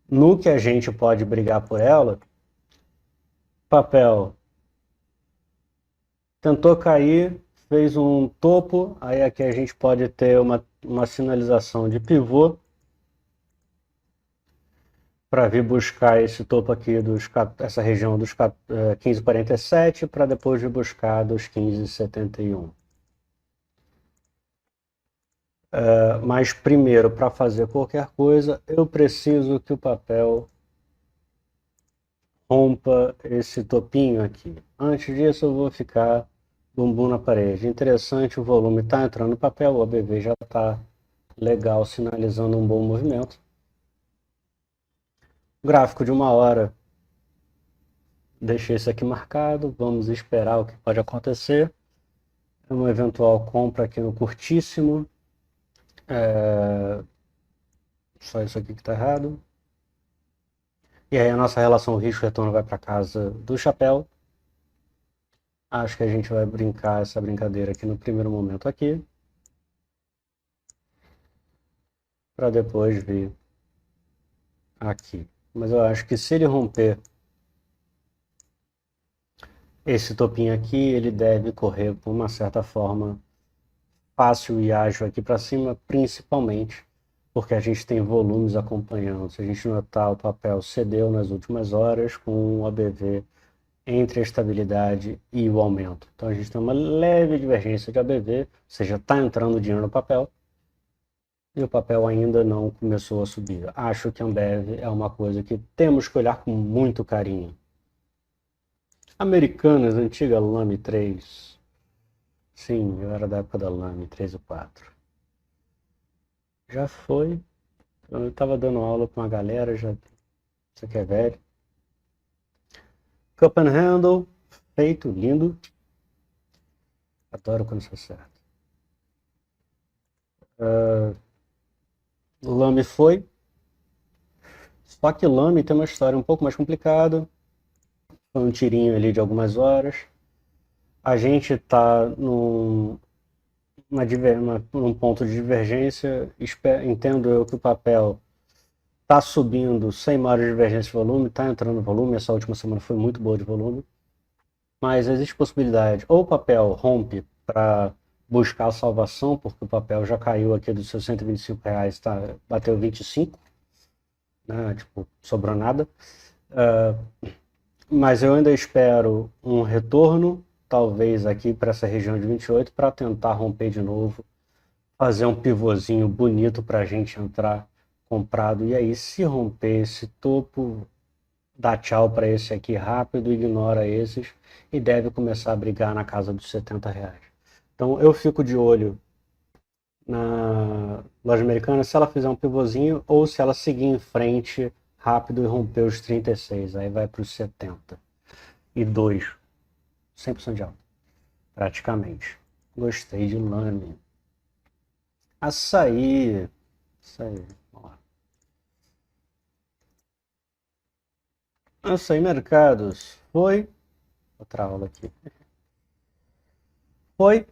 no que a gente pode brigar por ela, papel tentou cair, fez um topo, aí aqui a gente pode ter uma sinalização de pivô para vir buscar esse topo aqui, essa região dos 15,47 para depois vir buscar dos 15,71. Mas primeiro, para fazer qualquer coisa, eu preciso que o papel rompa esse topinho aqui. Antes disso, eu vou ficar bumbum na parede. Interessante, o volume está entrando no papel, o ABV já está legal, sinalizando um bom movimento. Gráfico de 1 hora, deixei isso aqui marcado, vamos esperar o que pode acontecer. Uma eventual compra aqui no curtíssimo. Só isso aqui que está errado. E aí a nossa relação risco-retorno vai para casa do chapéu. Acho que a gente vai brincar essa brincadeira aqui no primeiro momento aqui. Para depois vir aqui. Mas eu acho que se ele romper esse topinho aqui, ele deve correr por uma certa forma fácil e ágil aqui para cima, principalmente porque a gente tem volumes acompanhando. Se a gente notar, o papel cedeu nas últimas horas com o ABV entre a estabilidade e o aumento. Então a gente tem uma leve divergência de ABV, ou seja, está entrando dinheiro no papel e o papel ainda não começou a subir. Acho que a Ambev é uma coisa que temos que olhar com muito carinho. Americanas, antiga Lame 3. Sim, eu era da época da Lame 3 e 4. Já foi. Eu estava dando aula para uma galera, já. Isso aqui é velho. Cup and Handle, feito, lindo. Adoro quando isso acerta. Lame foi. Só que Lame tem uma história um pouco mais complicada. Foi um tirinho ali de algumas horas. A gente está num ponto de divergência. Entendo eu que o papel está subindo sem maior divergência de volume, está entrando volume. Essa última semana foi muito boa de volume. Mas existe possibilidade, ou o papel rompe para buscar a salvação, porque o papel já caiu aqui dos seus R$ 125, bateu 25, né? Tipo, sobrou nada. Mas eu ainda espero um retorno, talvez aqui para essa região de 28, para tentar romper de novo, fazer um pivôzinho bonito para a gente entrar comprado. E aí, se romper esse topo, dá tchau para esse aqui rápido, ignora esses e deve começar a brigar na casa dos R$ 70. Então eu fico de olho na loja americana se ela fizer um pivôzinho ou se ela seguir em frente rápido e romper os 36, aí vai para os 72, 100% de alta, praticamente. Gostei de Lame. Açaí. Açaí Mercados. Foi. Outra aula aqui. Foi.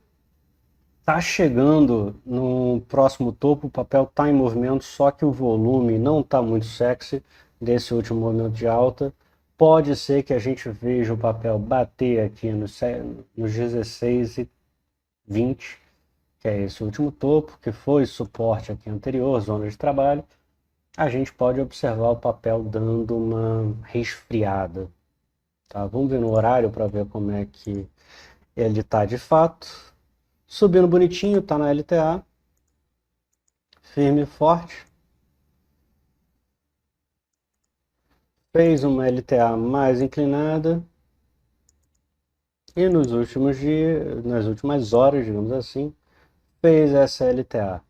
Tá chegando no próximo topo, o papel tá em movimento, só que o volume não tá muito sexy desse último movimento de alta. Pode ser que a gente veja o papel bater aqui nos 16 e 20, que é esse último topo, que foi suporte aqui anterior, zona de trabalho. A gente pode observar o papel dando uma resfriada. Tá? Vamos ver no horário para ver como é que ele está de fato. Subindo bonitinho, está na LTA. Firme e forte. Fez uma LTA mais inclinada. E nos últimos dias, nas últimas horas, digamos assim, fez essa LTA.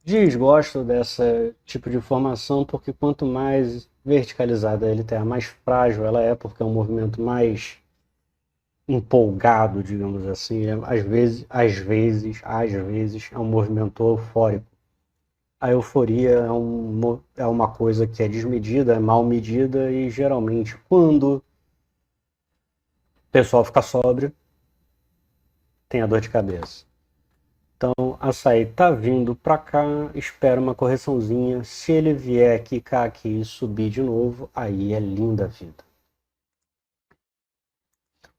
Desgosto desse tipo de formação porque quanto mais verticalizada a LTA, mais frágil ela é, porque é um movimento mais empolgado, digamos assim. Às vezes é um movimento eufórico. A euforia é uma coisa que é desmedida, é mal medida e geralmente quando o pessoal fica sóbrio, tem a dor de cabeça. Então, açaí tá vindo para cá, espera uma correçãozinha. Se ele vier quicar aqui e subir de novo, aí é linda a vida.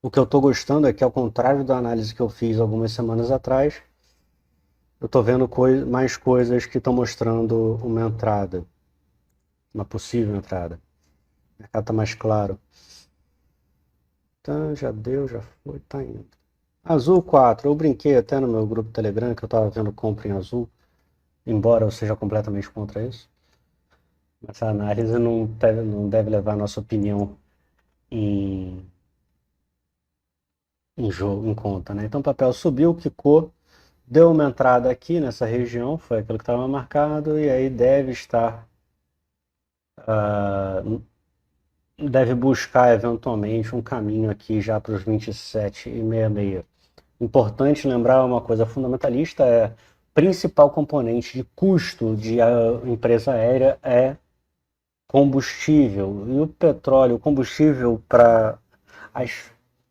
O que eu estou gostando é que, ao contrário da análise que eu fiz algumas semanas atrás, eu estou vendo mais coisas que estão mostrando uma entrada, uma possível entrada. O mercado está mais claro. Então, já deu, já foi, tá indo. Azul 4, eu brinquei até no meu grupo Telegram que eu estava vendo compra em azul, embora eu seja completamente contra isso. Essa análise não deve levar a nossa opinião em, em conta, né? Então o papel subiu, quicou, deu uma entrada aqui nessa região, foi aquilo que estava marcado, e aí deve buscar eventualmente um caminho aqui já para os 27,66. Importante lembrar uma coisa fundamentalista, é principal componente de custo de empresa aérea é combustível. E o petróleo, o combustível para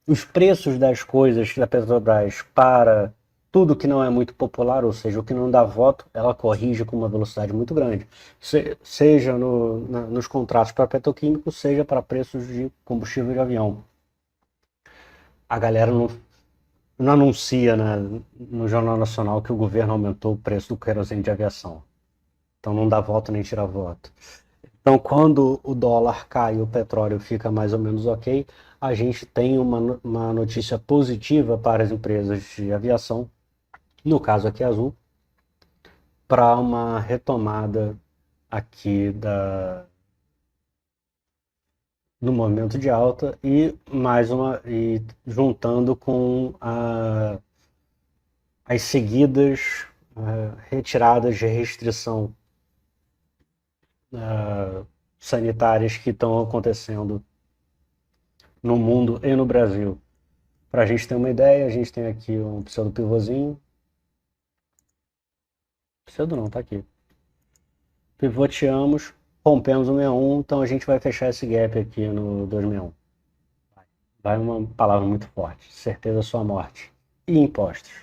os preços das coisas da Petrobras para tudo que não é muito popular, ou seja, o que não dá voto, ela corrige com uma velocidade muito grande. Seja nos contratos para petroquímicos, seja para preços de combustível de avião. A galera não anuncia, né, no Jornal Nacional que o governo aumentou o preço do querosene de aviação. Então não dá voto nem tira voto. Então, quando o dólar cai e o petróleo fica mais ou menos ok, a gente tem uma notícia positiva para as empresas de aviação, no caso aqui Azul, para uma retomada aqui no momento de alta e juntando com as seguidas retiradas de restrição sanitárias que estão acontecendo no mundo e no Brasil. Para a gente ter uma ideia, a gente tem aqui um pseudo pivôzinho. Pseudo não, tá aqui. Pivoteamos, rompemos o 61, então a gente vai fechar esse gap aqui no 261. Vai uma palavra muito forte. Certeza sua morte. E impostos.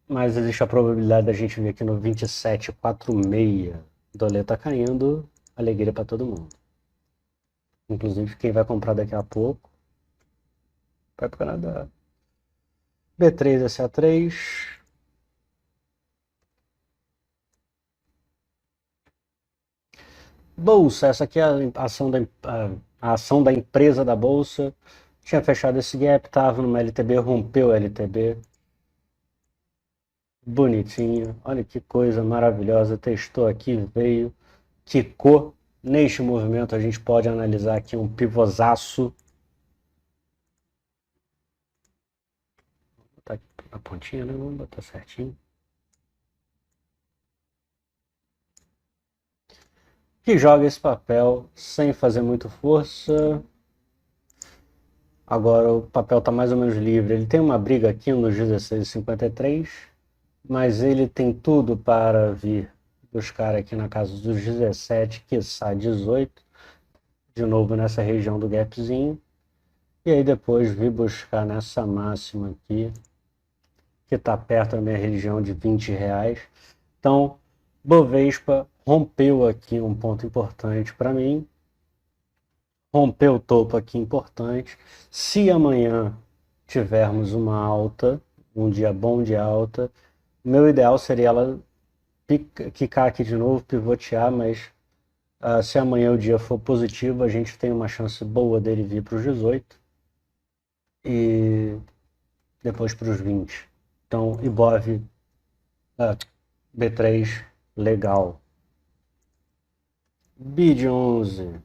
Mas existe a probabilidade da gente vir aqui no 27,46. O dólar tá caindo, alegria para todo mundo. Inclusive quem vai comprar daqui a pouco vai para o Canadá. B3, SA3. Bolsa, essa aqui é a ação da empresa da bolsa. Tinha fechado esse gap, estava numa LTB, rompeu a LTB. Bonitinho, olha que coisa maravilhosa. Testou aqui, veio, quicou. Neste movimento a gente pode analisar aqui um pivosaço. Vou botar aqui a pontinha, né? Vamos botar certinho. Que joga esse papel sem fazer muito força. Agora o papel está mais ou menos livre. Ele tem uma briga aqui nos 16,53, mas ele tem tudo para vir buscar aqui na casa dos 17, quiçá 18, de novo nessa região do gapzinho. E aí depois vir buscar nessa máxima aqui, que está perto da minha região de R$ 20. Então, Bovespa rompeu aqui um ponto importante para mim. Rompeu o topo aqui importante. Se amanhã tivermos uma alta, um dia bom de alta, meu ideal seria ela quicar aqui de novo, pivotear, mas se amanhã o dia for positivo, a gente tem uma chance boa dele vir para os 18 e depois para os 20. Então, Ibov, B3, legal. BID 11,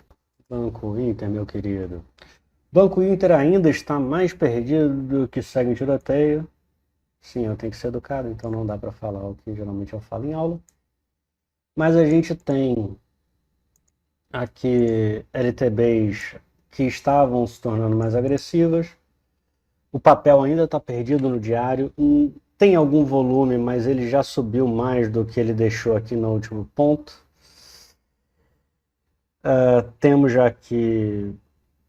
Banco Inter, meu querido. Banco Inter ainda está mais perdido do que segue em tiroteio. Sim, eu tenho que ser educado, então não dá para falar o que geralmente eu falo em aula. Mas a gente tem Aqui LTBs que estavam se tornando mais agressivas. O papel ainda está perdido no diário. Tem algum volume, mas ele já subiu mais do que ele deixou aqui no último ponto. Temos já aqui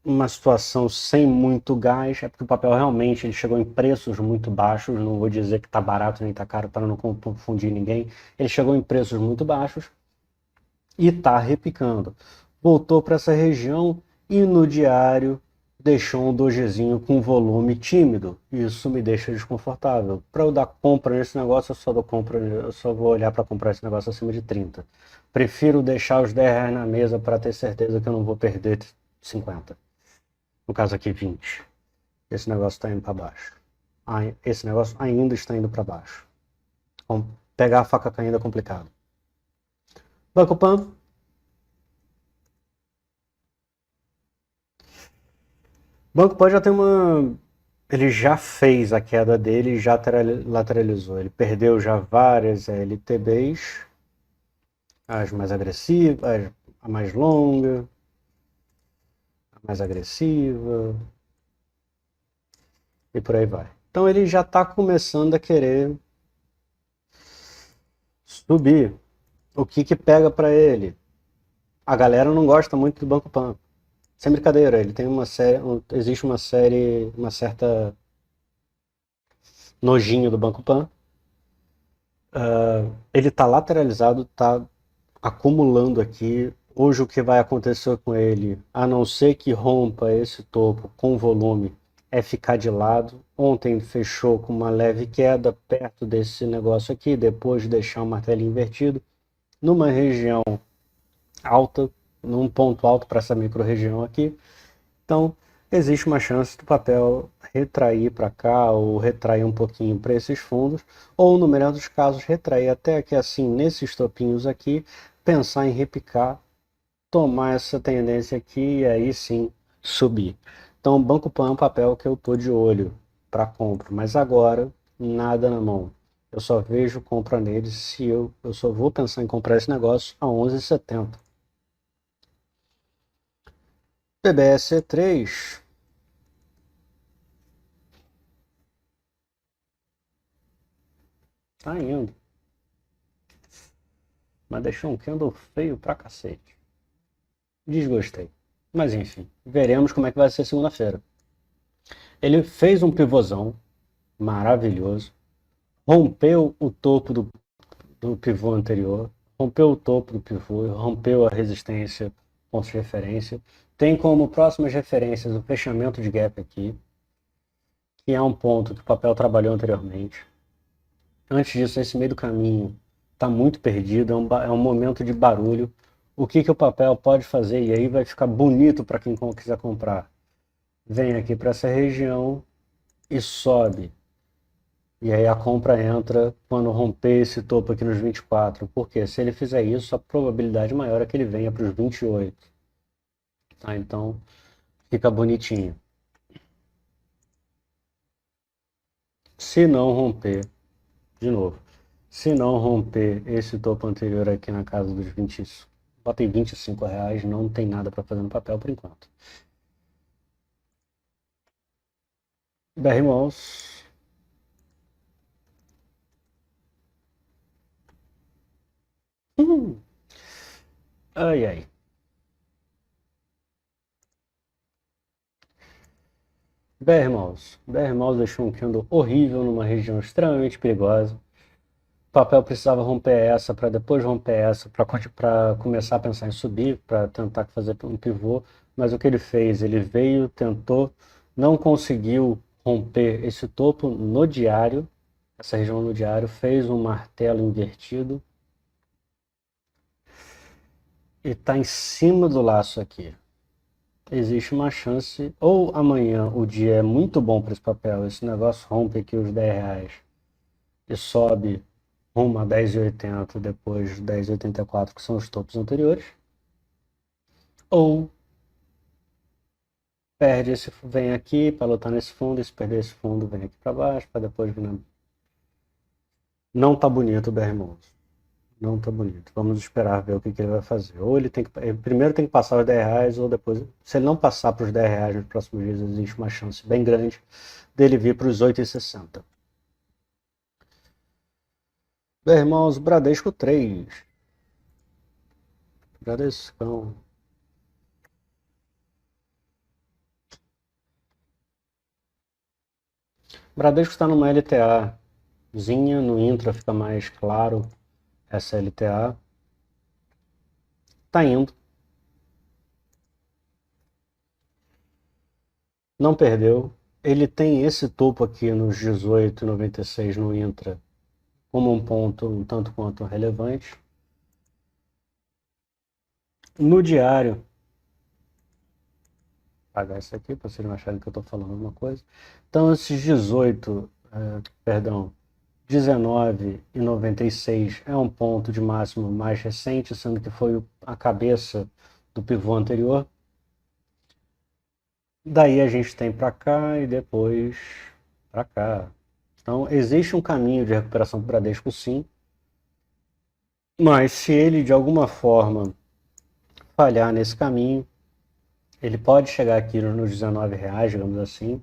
uma situação sem muito gás, é porque o papel realmente ele chegou em preços muito baixos, não vou dizer que está barato nem está caro para não confundir ninguém, ele chegou em preços muito baixos e está repicando. Voltou para essa região e no diário deixou um dogezinho com volume tímido. Isso me deixa desconfortável. Para eu dar compra nesse negócio, eu só vou olhar para comprar esse negócio acima de 30. Prefiro deixar os 10 reais na mesa para ter certeza que eu não vou perder 50. No caso aqui, 20. Esse negócio está indo para baixo. Esse negócio ainda está indo para baixo. Então, pegar a faca caindo é complicado. Banco Pan. Banco Pan já tem uma. Ele já fez a queda dele e já lateralizou. Ele perdeu já várias LTBs. As mais agressivas, a mais longa, a mais agressiva. E por aí vai. Então ele já está começando a querer subir. O que que pega para ele? A galera não gosta muito do Banco Pan. Sem brincadeira, ele tem uma série, existe uma série, uma certa nojinho do Banco Pan. Ele está lateralizado, está acumulando aqui. Hoje o que vai acontecer com ele, a não ser que rompa esse topo com volume, é ficar de lado. Ontem fechou com uma leve queda perto desse negócio aqui, depois de deixar o martelo invertido, numa região alta, num ponto alto para essa micro-região aqui. Então, existe uma chance do papel retrair para cá ou retrair um pouquinho para esses fundos, ou no melhor dos casos, retrair até aqui assim, nesses topinhos aqui, pensar em repicar, tomar essa tendência aqui e aí sim subir. Então, Banco Pan é um papel que eu tô de olho para compra, mas agora nada na mão. Eu só vejo compra nele se eu só vou pensar em comprar esse negócio a 11,70. BBSE3. Tá indo. Mas deixou um candle feio pra cacete. Desgostei. Mas enfim, veremos como é que vai ser segunda-feira. Ele fez um pivôzão maravilhoso. Rompeu o topo do pivô anterior. Rompeu o topo do pivô. Rompeu a resistência, pontos de referência. Tem como próximas referências o fechamento de gap aqui, que é um ponto que o papel trabalhou anteriormente. Antes disso, esse meio do caminho está muito perdido, é um momento de barulho. O que, que o papel pode fazer? E aí vai ficar bonito para quem quiser comprar. Vem aqui para essa região e sobe. E aí a compra entra quando romper esse topo aqui nos 24. Porque se ele fizer isso, a probabilidade maior é que ele venha para os 28. Tá? Então fica bonitinho. Se não romper, de novo, se não romper esse topo anterior aqui na casa dos 20, bota em 25 reais, não tem nada para fazer no papel por enquanto. BR Malls. Ai, ai. BR Malls. BR Malls deixou um candle horrível numa região extremamente perigosa. O papel precisava romper essa para depois romper essa para começar a pensar em subir, para tentar fazer um pivô. Mas o que ele fez? Ele veio, tentou, não conseguiu romper esse topo no diário, essa região no diário, fez um martelo invertido e está em cima do laço aqui. Existe uma chance, ou amanhã o dia é muito bom para esse papel, esse negócio rompe aqui os 10 reais e sobe rumo a 10,80, depois 10,84, que são os topos anteriores, ou perde esse, vem aqui para lutar nesse fundo, e se perder esse fundo vem aqui para baixo, para depois vir na... Não tá bonito o BR Malls. Não tá bonito. Vamos esperar ver o que ele vai fazer. Ou ele primeiro tem que passar os R$ 10, ou depois, se ele não passar para os R$ 10 nos próximos dias, existe uma chance bem grande dele vir para os 8,60. Irmãos, Bradesco 3. Bradescão. Bradesco está numa LTAzinha, no Intra fica mais claro essa LTA. Tá indo. Não perdeu. Ele tem esse topo aqui nos 18,96 no Intra como um ponto um tanto quanto relevante. No diário, apagar isso aqui para vocês não acharem que eu estou falando alguma coisa. Então, esses 19,96 é um ponto de máximo mais recente, sendo que foi a cabeça do pivô anterior. Daí a gente tem para cá e depois para cá. Então, existe um caminho de recuperação do Bradesco, sim, mas se ele de alguma forma falhar nesse caminho, ele pode chegar aqui nos R$ 19, digamos assim,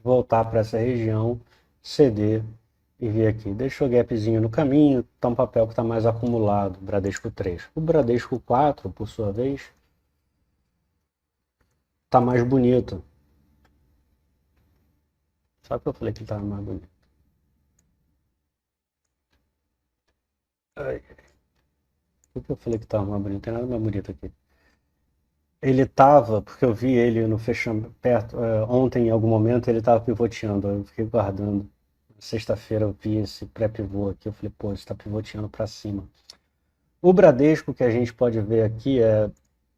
voltar para essa região, ceder e vir aqui. Deixa o gapzinho no caminho, tá um papel que está mais acumulado, Bradesco 3. O Bradesco 4, por sua vez, tá mais bonito. Só que eu falei que ele estava mais bonito. Ai, por que eu falei que estava mais bonito? Não tem nada mais bonito aqui. Ele estava, porque eu vi ele no fechamento perto, ontem em algum momento ele estava pivoteando, eu fiquei guardando. Sexta-feira eu vi esse pré-pivô aqui, eu falei, pô, ele está pivoteando para cima. O Bradesco que a gente pode ver aqui é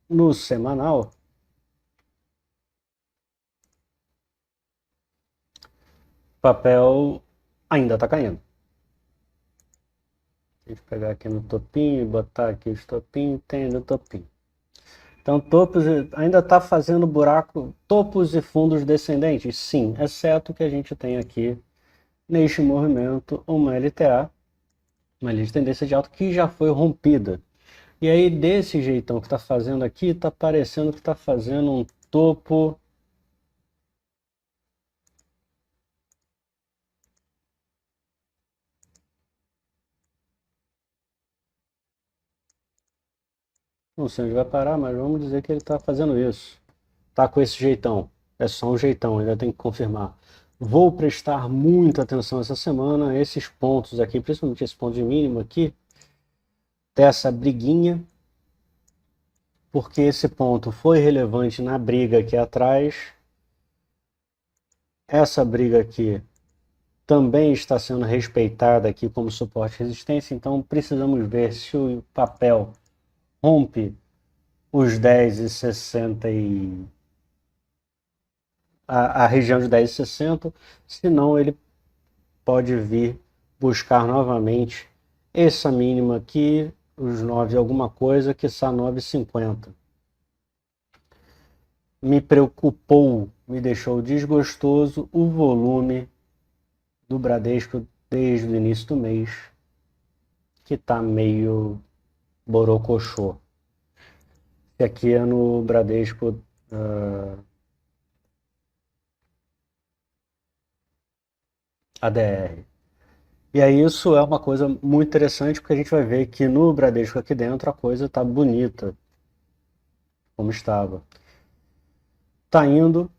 no semanal. Papel ainda está caindo. Deixa eu pegar aqui no topinho e botar aqui os topinhos, tem no topinho. Então, topos ainda está fazendo buraco, topos e fundos descendentes? Sim, exceto que a gente tem aqui, neste movimento, uma LTA, uma linha de tendência de alta, que já foi rompida. E aí, desse jeitão que está fazendo aqui, está parecendo que está fazendo um topo. Não sei onde vai parar, mas vamos dizer que ele está fazendo isso. Tá com esse jeitão. É só um jeitão, ainda tem que confirmar. Vou prestar muita atenção essa semana a esses pontos aqui, principalmente esse ponto de mínimo aqui, dessa briguinha, porque esse ponto foi relevante na briga aqui atrás. Essa briga aqui também está sendo respeitada aqui como suporte e resistência, então precisamos ver se o papel rompe os 10,60 a região de 10,60, senão ele pode vir buscar novamente essa mínima aqui, os 9 alguma coisa, que está 9,50. Me preocupou, me deixou desgostoso o volume do Bradesco desde o início do mês, que está meio borocochô. E aqui é no Bradesco ADR. E aí isso é uma coisa muito interessante, porque a gente vai ver que no Bradesco aqui dentro a coisa está bonita, como estava. Tá indo,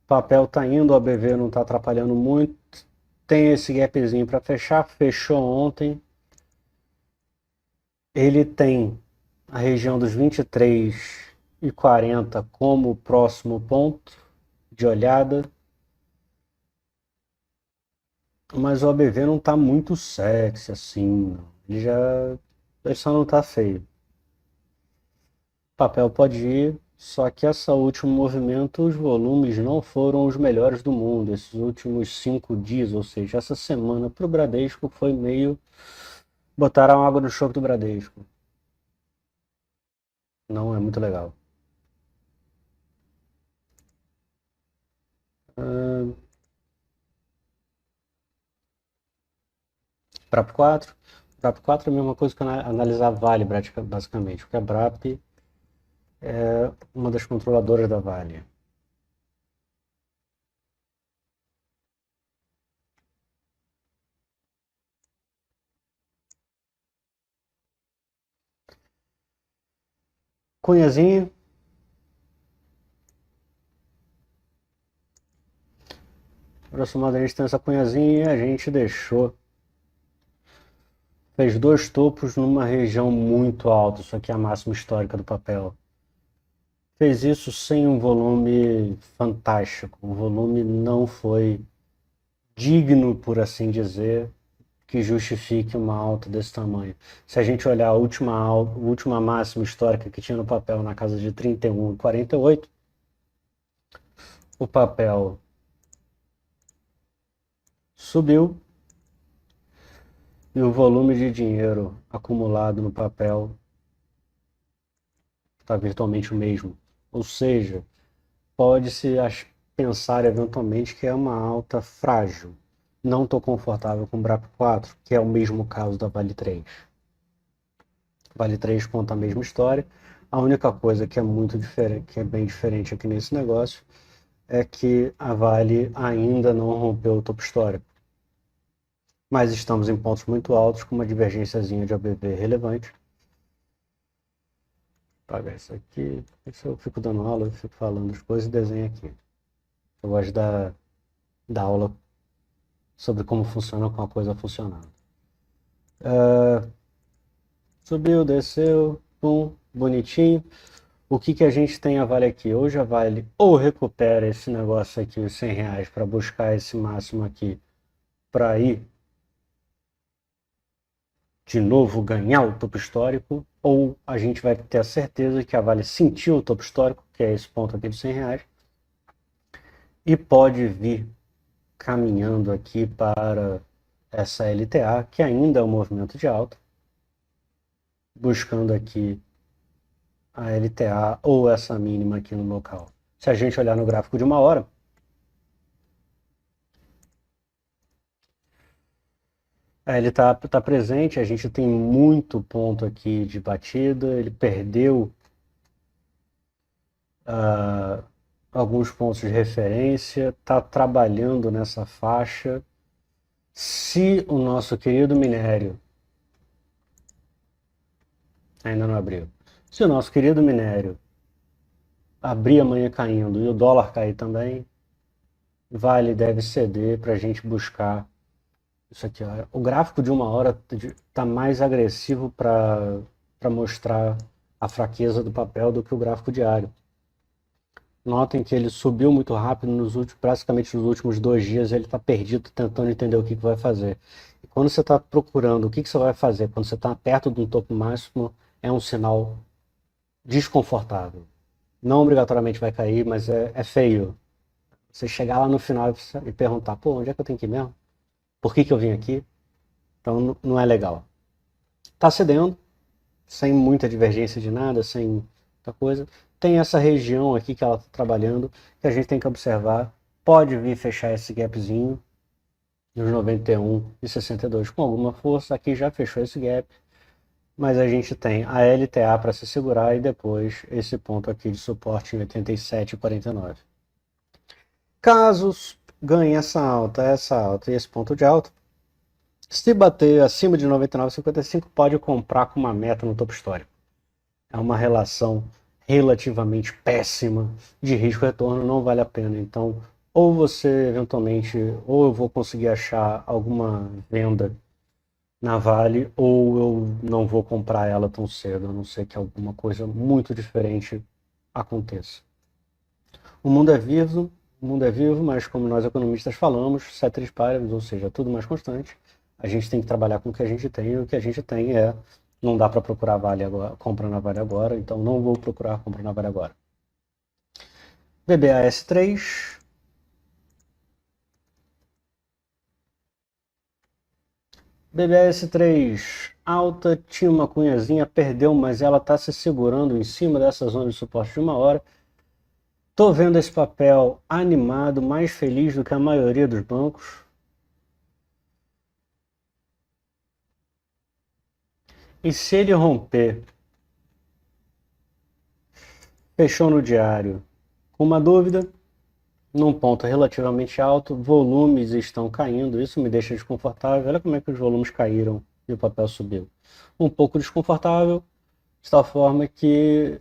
papel tá indo, o ABV não está atrapalhando muito. Tem esse gapzinho para fechar, fechou ontem. Ele tem a região dos 23,40 como próximo ponto de olhada. Mas o ABV não está muito sexy assim, não. Ele só não está feio. Papel pode ir, só que esse último movimento, os volumes não foram os melhores do mundo. Esses últimos 5 dias, ou seja, essa semana para o Bradesco foi meio. Botaram água no chope do Bradesco. Não é muito legal. Para 4. BRAP 4 é a mesma coisa que analisar Vale, basicamente, porque a BRAP é uma das controladoras da Vale. Cunhazinho. Grosso modo, a gente tem essa cunhazinha e a gente fez dois topos numa região muito alta, isso aqui é a máxima histórica do papel. Fez isso sem um volume fantástico, o volume não foi digno, por assim dizer, que justifique uma alta desse tamanho. Se a gente olhar a última máxima histórica que tinha no papel na casa de 31,48, o papel subiu e o volume de dinheiro acumulado no papel está virtualmente o mesmo. Ou seja, pode-se pensar eventualmente que é uma alta frágil. Não estou confortável com o BRAP 4, que é o mesmo caso da Vale 3. Vale 3 conta a mesma história. A única coisa que é muito diferente, que é bem diferente aqui nesse negócio, é que a Vale ainda não rompeu o topo histórico. Mas estamos em pontos muito altos, com uma divergênciazinha de ABV relevante. Vou apagar isso aqui. Isso eu fico dando aula, eu fico falando as coisas e desenho aqui. Eu gosto da aula sobre como funciona com a coisa funcionando. Subiu, desceu, pum, bonitinho. O que a gente tem a Vale aqui? Hoje a Vale ou recupera esse negócio aqui, os R$ 100, para buscar esse máximo aqui, para ir de novo ganhar o topo histórico, ou a gente vai ter a certeza que a Vale sentiu o topo histórico, que é esse ponto aqui dos R$ 100, e pode vir caminhando aqui para essa LTA, que ainda é um movimento de alta, buscando aqui a LTA ou essa mínima aqui no local. Se a gente olhar no gráfico de uma hora, ele tá presente, a gente tem muito ponto aqui de batida, ele perdeu alguns pontos de referência, está trabalhando nessa faixa. Se o nosso querido minério ainda não abriu, se o nosso querido minério abrir amanhã caindo e o dólar cair também, Vale deve ceder para a gente buscar isso aqui. Ó. O gráfico de uma hora está mais agressivo para mostrar a fraqueza do papel do que o gráfico diário. Notem que ele subiu muito rápido praticamente nos últimos 2 dias, ele está perdido tentando entender o que vai fazer. E quando você está procurando o que você vai fazer, quando você está perto de um topo máximo, é um sinal desconfortável. Não obrigatoriamente vai cair, mas é feio. Você chegar lá no final e perguntar, pô, onde é que eu tenho que ir mesmo? Por que eu vim aqui? Então não é legal. Está cedendo, sem muita divergência de nada, sem muita coisa. Tem essa região aqui que ela está trabalhando, que a gente tem que observar. Pode vir fechar esse gapzinho nos 91,62 com alguma força. Aqui já fechou esse gap, mas a gente tem a LTA para se segurar e depois esse ponto aqui de suporte em 87,49. Caso ganhe essa alta e esse ponto de alta, se bater acima de 99,55, pode comprar com uma meta no topo histórico. É uma relação relativamente péssima de risco-retorno, não vale a pena. Então, ou você eventualmente, ou eu vou conseguir achar alguma venda na Vale, ou eu não vou comprar ela tão cedo, a não ser que alguma coisa muito diferente aconteça. O mundo é vivo, mas como nós economistas falamos, ceteris paribus, ou seja, tudo mais constante. A gente tem que trabalhar com o que a gente tem, e o que a gente tem não dá para procurar Vale agora, compra na Vale agora, então não vou procurar compra na Vale agora. BBAS3. BBAS3 alta, tinha uma cunhazinha, perdeu, mas ela está se segurando em cima dessa zona de suporte de uma hora. Tô vendo esse papel animado, mais feliz do que a maioria dos bancos. E se ele romper, fechou no diário com uma dúvida, num ponto relativamente alto, volumes estão caindo, isso me deixa desconfortável. Olha como é que os volumes caíram e o papel subiu. Um pouco desconfortável, de tal forma que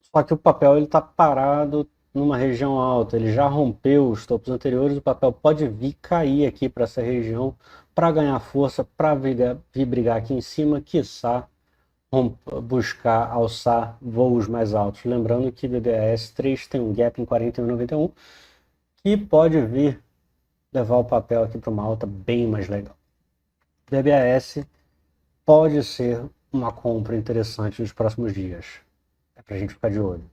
só que o papel ele está parado numa região alta, ele já rompeu os topos anteriores, o papel pode vir cair aqui para essa região para ganhar força, para vir brigar aqui em cima, quiçá buscar alçar voos mais altos. Lembrando que BBAS 3 tem um gap em 41,91 que pode vir levar o papel aqui para uma alta bem mais legal. BBAS pode ser uma compra interessante nos próximos dias. É para a gente ficar de olho.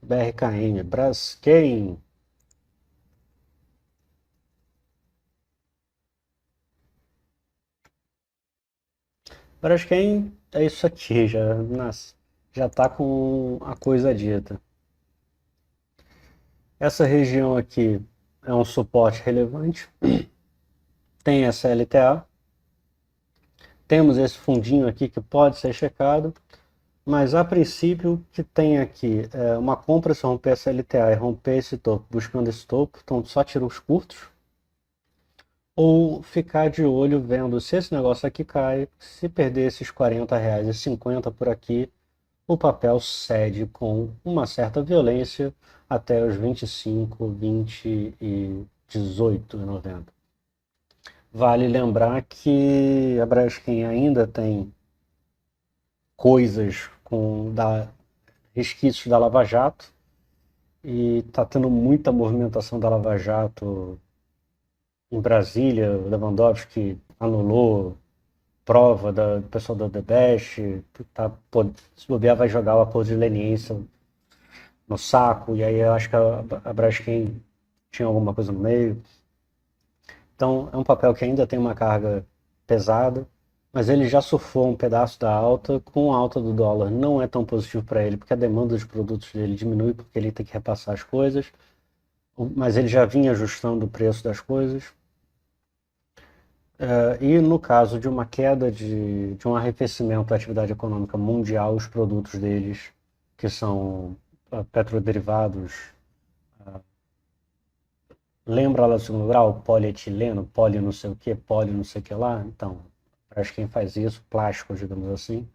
BRKM, Braskem. Braskem é isso aqui, já tá com a coisa dita. Essa região aqui é um suporte relevante. Tem essa LTA. Temos esse fundinho aqui que pode ser checado. Mas a princípio o que tem aqui é uma compra se romper essa LTA e romper esse topo, buscando esse topo, então só tira os curtos. Ou ficar de olho vendo se esse negócio aqui cai, se perder esses R$ 40 e 50 por aqui, o papel cede com uma certa violência até os 25, 20 e 18,90. Vale lembrar que a Braskem ainda tem coisas resquícios da Lava Jato e está tendo muita movimentação da Lava Jato em Brasília. O Lewandowski anulou prova do pessoal da Odebrecht, se bobear vai jogar o acordo de leniência no saco, e aí eu acho que a Braskem tinha alguma coisa no meio. Então é um papel que ainda tem uma carga pesada, mas ele já surfou um pedaço da alta. Com a alta do dólar não é tão positivo para ele, porque a demanda dos produtos dele diminui, porque ele tem que repassar as coisas, mas ele já vinha ajustando o preço das coisas. E no caso de uma queda, de um arrefecimento da atividade econômica mundial, os produtos deles, que são petroderivados, lembra lá do segundo grau, polietileno, poli não sei o que, poli não sei o que lá? Então, acho que quem faz isso, plástico, digamos assim,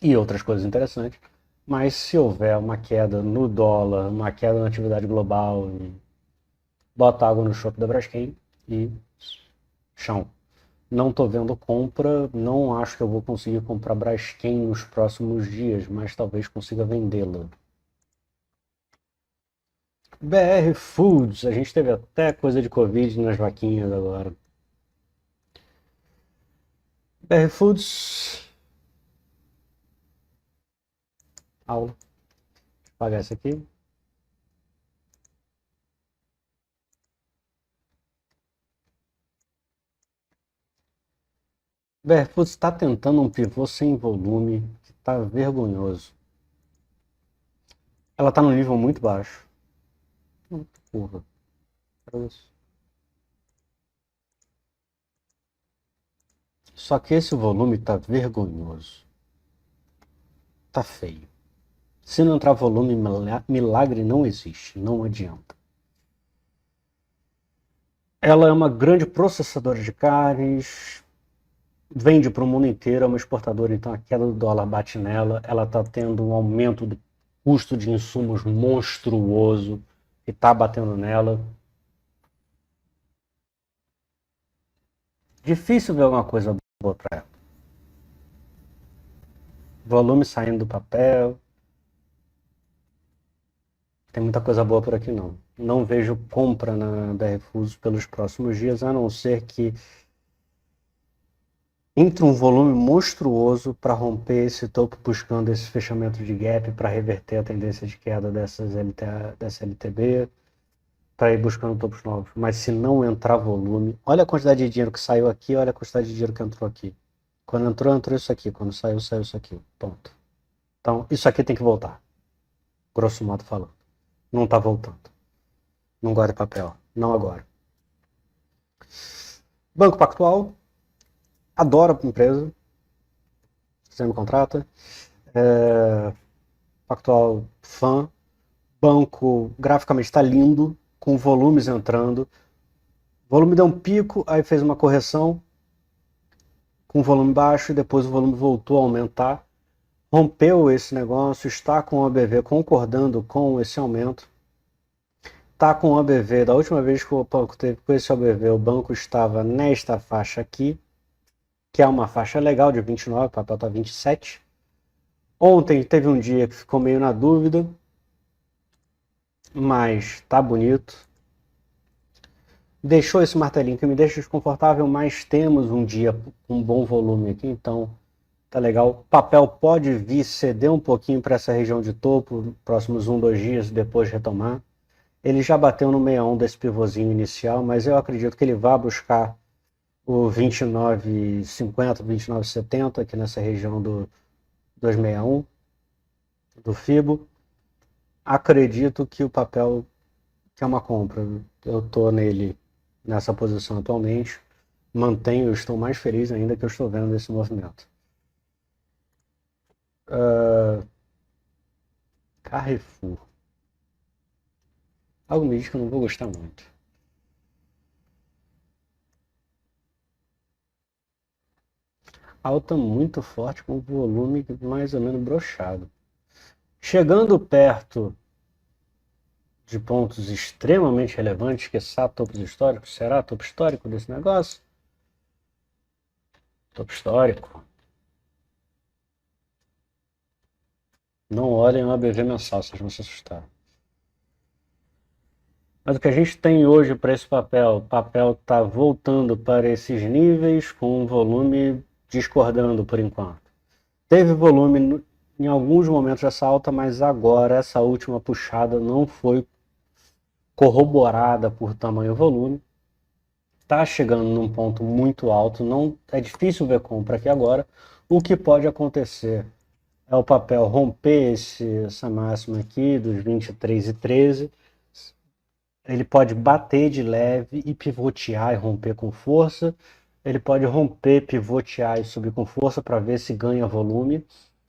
e outras coisas interessantes. Mas se houver uma queda no dólar, uma queda na atividade global, bota água no chope da Braskem e chão. Não estou vendo compra, não acho que eu vou conseguir comprar Braskem nos próximos dias, mas talvez consiga vendê-la. BR Foods, a gente teve até coisa de Covid nas vaquinhas agora. BR Foods, aula, vou apagar essa aqui. BR Foods está tentando um pivô sem volume, que está vergonhoso. Ela está num nível muito baixo. Curva. Só que esse volume está vergonhoso. Tá feio. Se não entrar volume, milagre não existe, não adianta. Ela é uma grande processadora de carnes, vende para o mundo inteiro, é uma exportadora, então a queda do dólar bate nela. Ela está tendo um aumento do custo de insumos monstruoso que está batendo nela. Difícil ver alguma coisa boa para ela. Volume saindo do papel. Tem muita coisa boa por aqui não. Não vejo compra na BR Foods pelos próximos dias, a não ser que entre um volume monstruoso para romper esse topo, buscando esse fechamento de gap para reverter a tendência de queda dessa LTB, para ir buscando topos novos. Mas se não entrar volume, olha a quantidade de dinheiro que saiu aqui, olha a quantidade de dinheiro que entrou aqui. Quando entrou, entrou isso aqui. Quando saiu, saiu isso aqui. Ponto. Então, isso aqui tem que voltar. Grosso modo falando. Não está voltando. Não guarde papel. Não agora. Banco Pactual, adoro a empresa, você me contrata. Pactual fã. Banco graficamente está lindo, com volumes entrando. O volume deu um pico, aí fez uma correção com volume baixo e depois o volume voltou a aumentar. Rompeu esse negócio, está com o ABV concordando com esse aumento. Está com o ABV, da última vez que o banco teve com esse ABV, o banco estava nesta faixa aqui, que é uma faixa legal de 29, o papel está 27. Ontem teve um dia que ficou meio na dúvida, mas tá bonito. Deixou esse martelinho que me deixa desconfortável, mas temos um dia com um bom volume aqui, então tá legal. O papel pode vir ceder um pouquinho para essa região de topo, próximos 2 dias, depois retomar. Ele já bateu no 61 desse pivôzinho inicial, mas eu acredito que ele vai buscar o 29,50, 29,70 aqui nessa região do 261 do Fibo. Acredito que o papel que é uma compra. Eu estou nele nessa posição atualmente. Mantenho, estou mais feliz ainda que eu estou vendo esse movimento. Carrefour. Algo me diz que eu não vou gostar muito. Alta muito forte com volume mais ou menos broxado. Chegando perto de pontos extremamente relevantes, que são topos históricos, será topo histórico desse negócio? Topo histórico. Não olhem o ABV mensal, vocês vão se assustar. Mas o que a gente tem hoje para esse papel, o papel está voltando para esses níveis com um volume discordando por enquanto. Teve volume em alguns momentos dessa alta, mas agora essa última puxada não foi corroborada por tamanho e volume. Está chegando num ponto muito alto, não é difícil ver compra aqui agora. O que pode acontecer é o papel romper essa máxima aqui dos 23,13. Ele pode bater de leve e pivotear e romper com força. Ele pode romper, pivotear e subir com força para ver se ganha volume.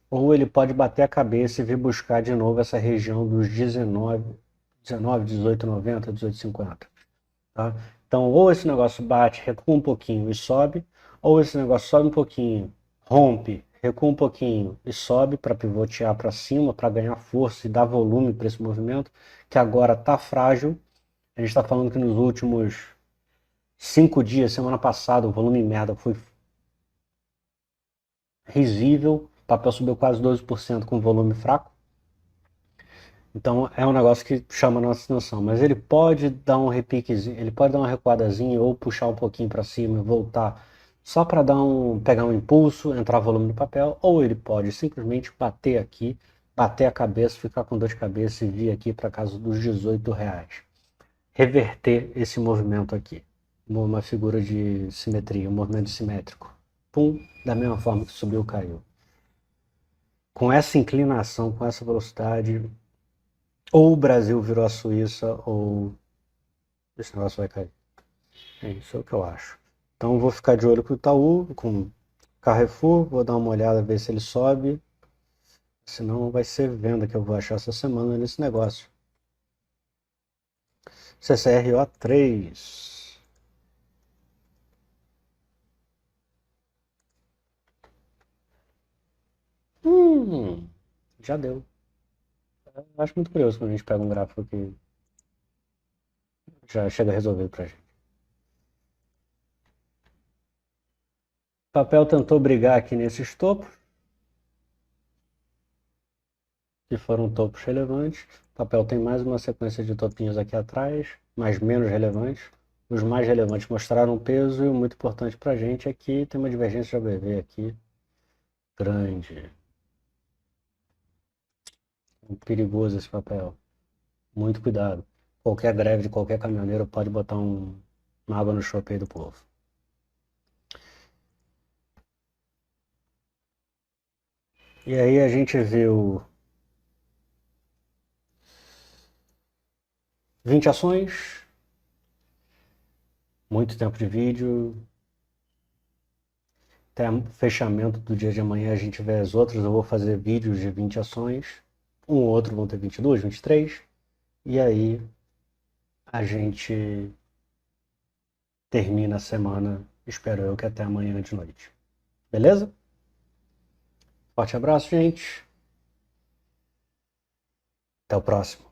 Ou ele pode bater a cabeça e vir buscar de novo essa região dos 19, 18,90, 18,50. Tá? Então, ou esse negócio bate, recua um pouquinho e sobe, ou esse negócio sobe um pouquinho, rompe, recua um pouquinho e sobe para pivotear para cima, para ganhar força e dar volume para esse movimento, que agora está frágil. A gente está falando que nos últimos 5 dias, semana passada, o volume merda foi risível. O papel subiu quase 12% com volume fraco. Então é um negócio que chama a nossa atenção. Mas ele pode dar um repiquezinho, ele pode dar uma recuadazinha ou puxar um pouquinho para cima e voltar só para pegar um impulso, entrar volume no papel, ou ele pode simplesmente bater aqui, bater a cabeça, ficar com dor de cabeça e vir aqui para casa dos R$ 18. Reverter esse movimento aqui. Uma figura de simetria, um movimento simétrico. Pum, da mesma forma que subiu, caiu. Com essa inclinação, com essa velocidade, ou o Brasil virou a Suíça, ou esse negócio vai cair. É isso, é o que eu acho. Então vou ficar de olho com o Itaú, com o Carrefour, vou dar uma olhada, ver se ele sobe. Senão vai ser venda que eu vou achar essa semana nesse negócio. CCRO3. Já deu. Eu acho muito curioso quando a gente pega um gráfico que já chega resolvido pra gente. O papel tentou brigar aqui nesses topos, que foram topos relevantes. O papel tem mais uma sequência de topinhos aqui atrás, mas menos relevantes. Os mais relevantes mostraram peso e o muito importante pra gente é que tem uma divergência de ABV aqui grande. É perigoso esse papel. Muito cuidado. Qualquer greve de qualquer caminhoneiro pode botar uma água no chope aí do povo. E aí a gente viu 20 ações, muito tempo de vídeo, até o fechamento do dia de amanhã a gente vê as outras. Eu vou fazer vídeos de 20 ações, um ou outro vão ter 22, 23, e aí a gente termina a semana, espero eu que até amanhã de noite. Beleza? Forte abraço, gente. Até o próximo.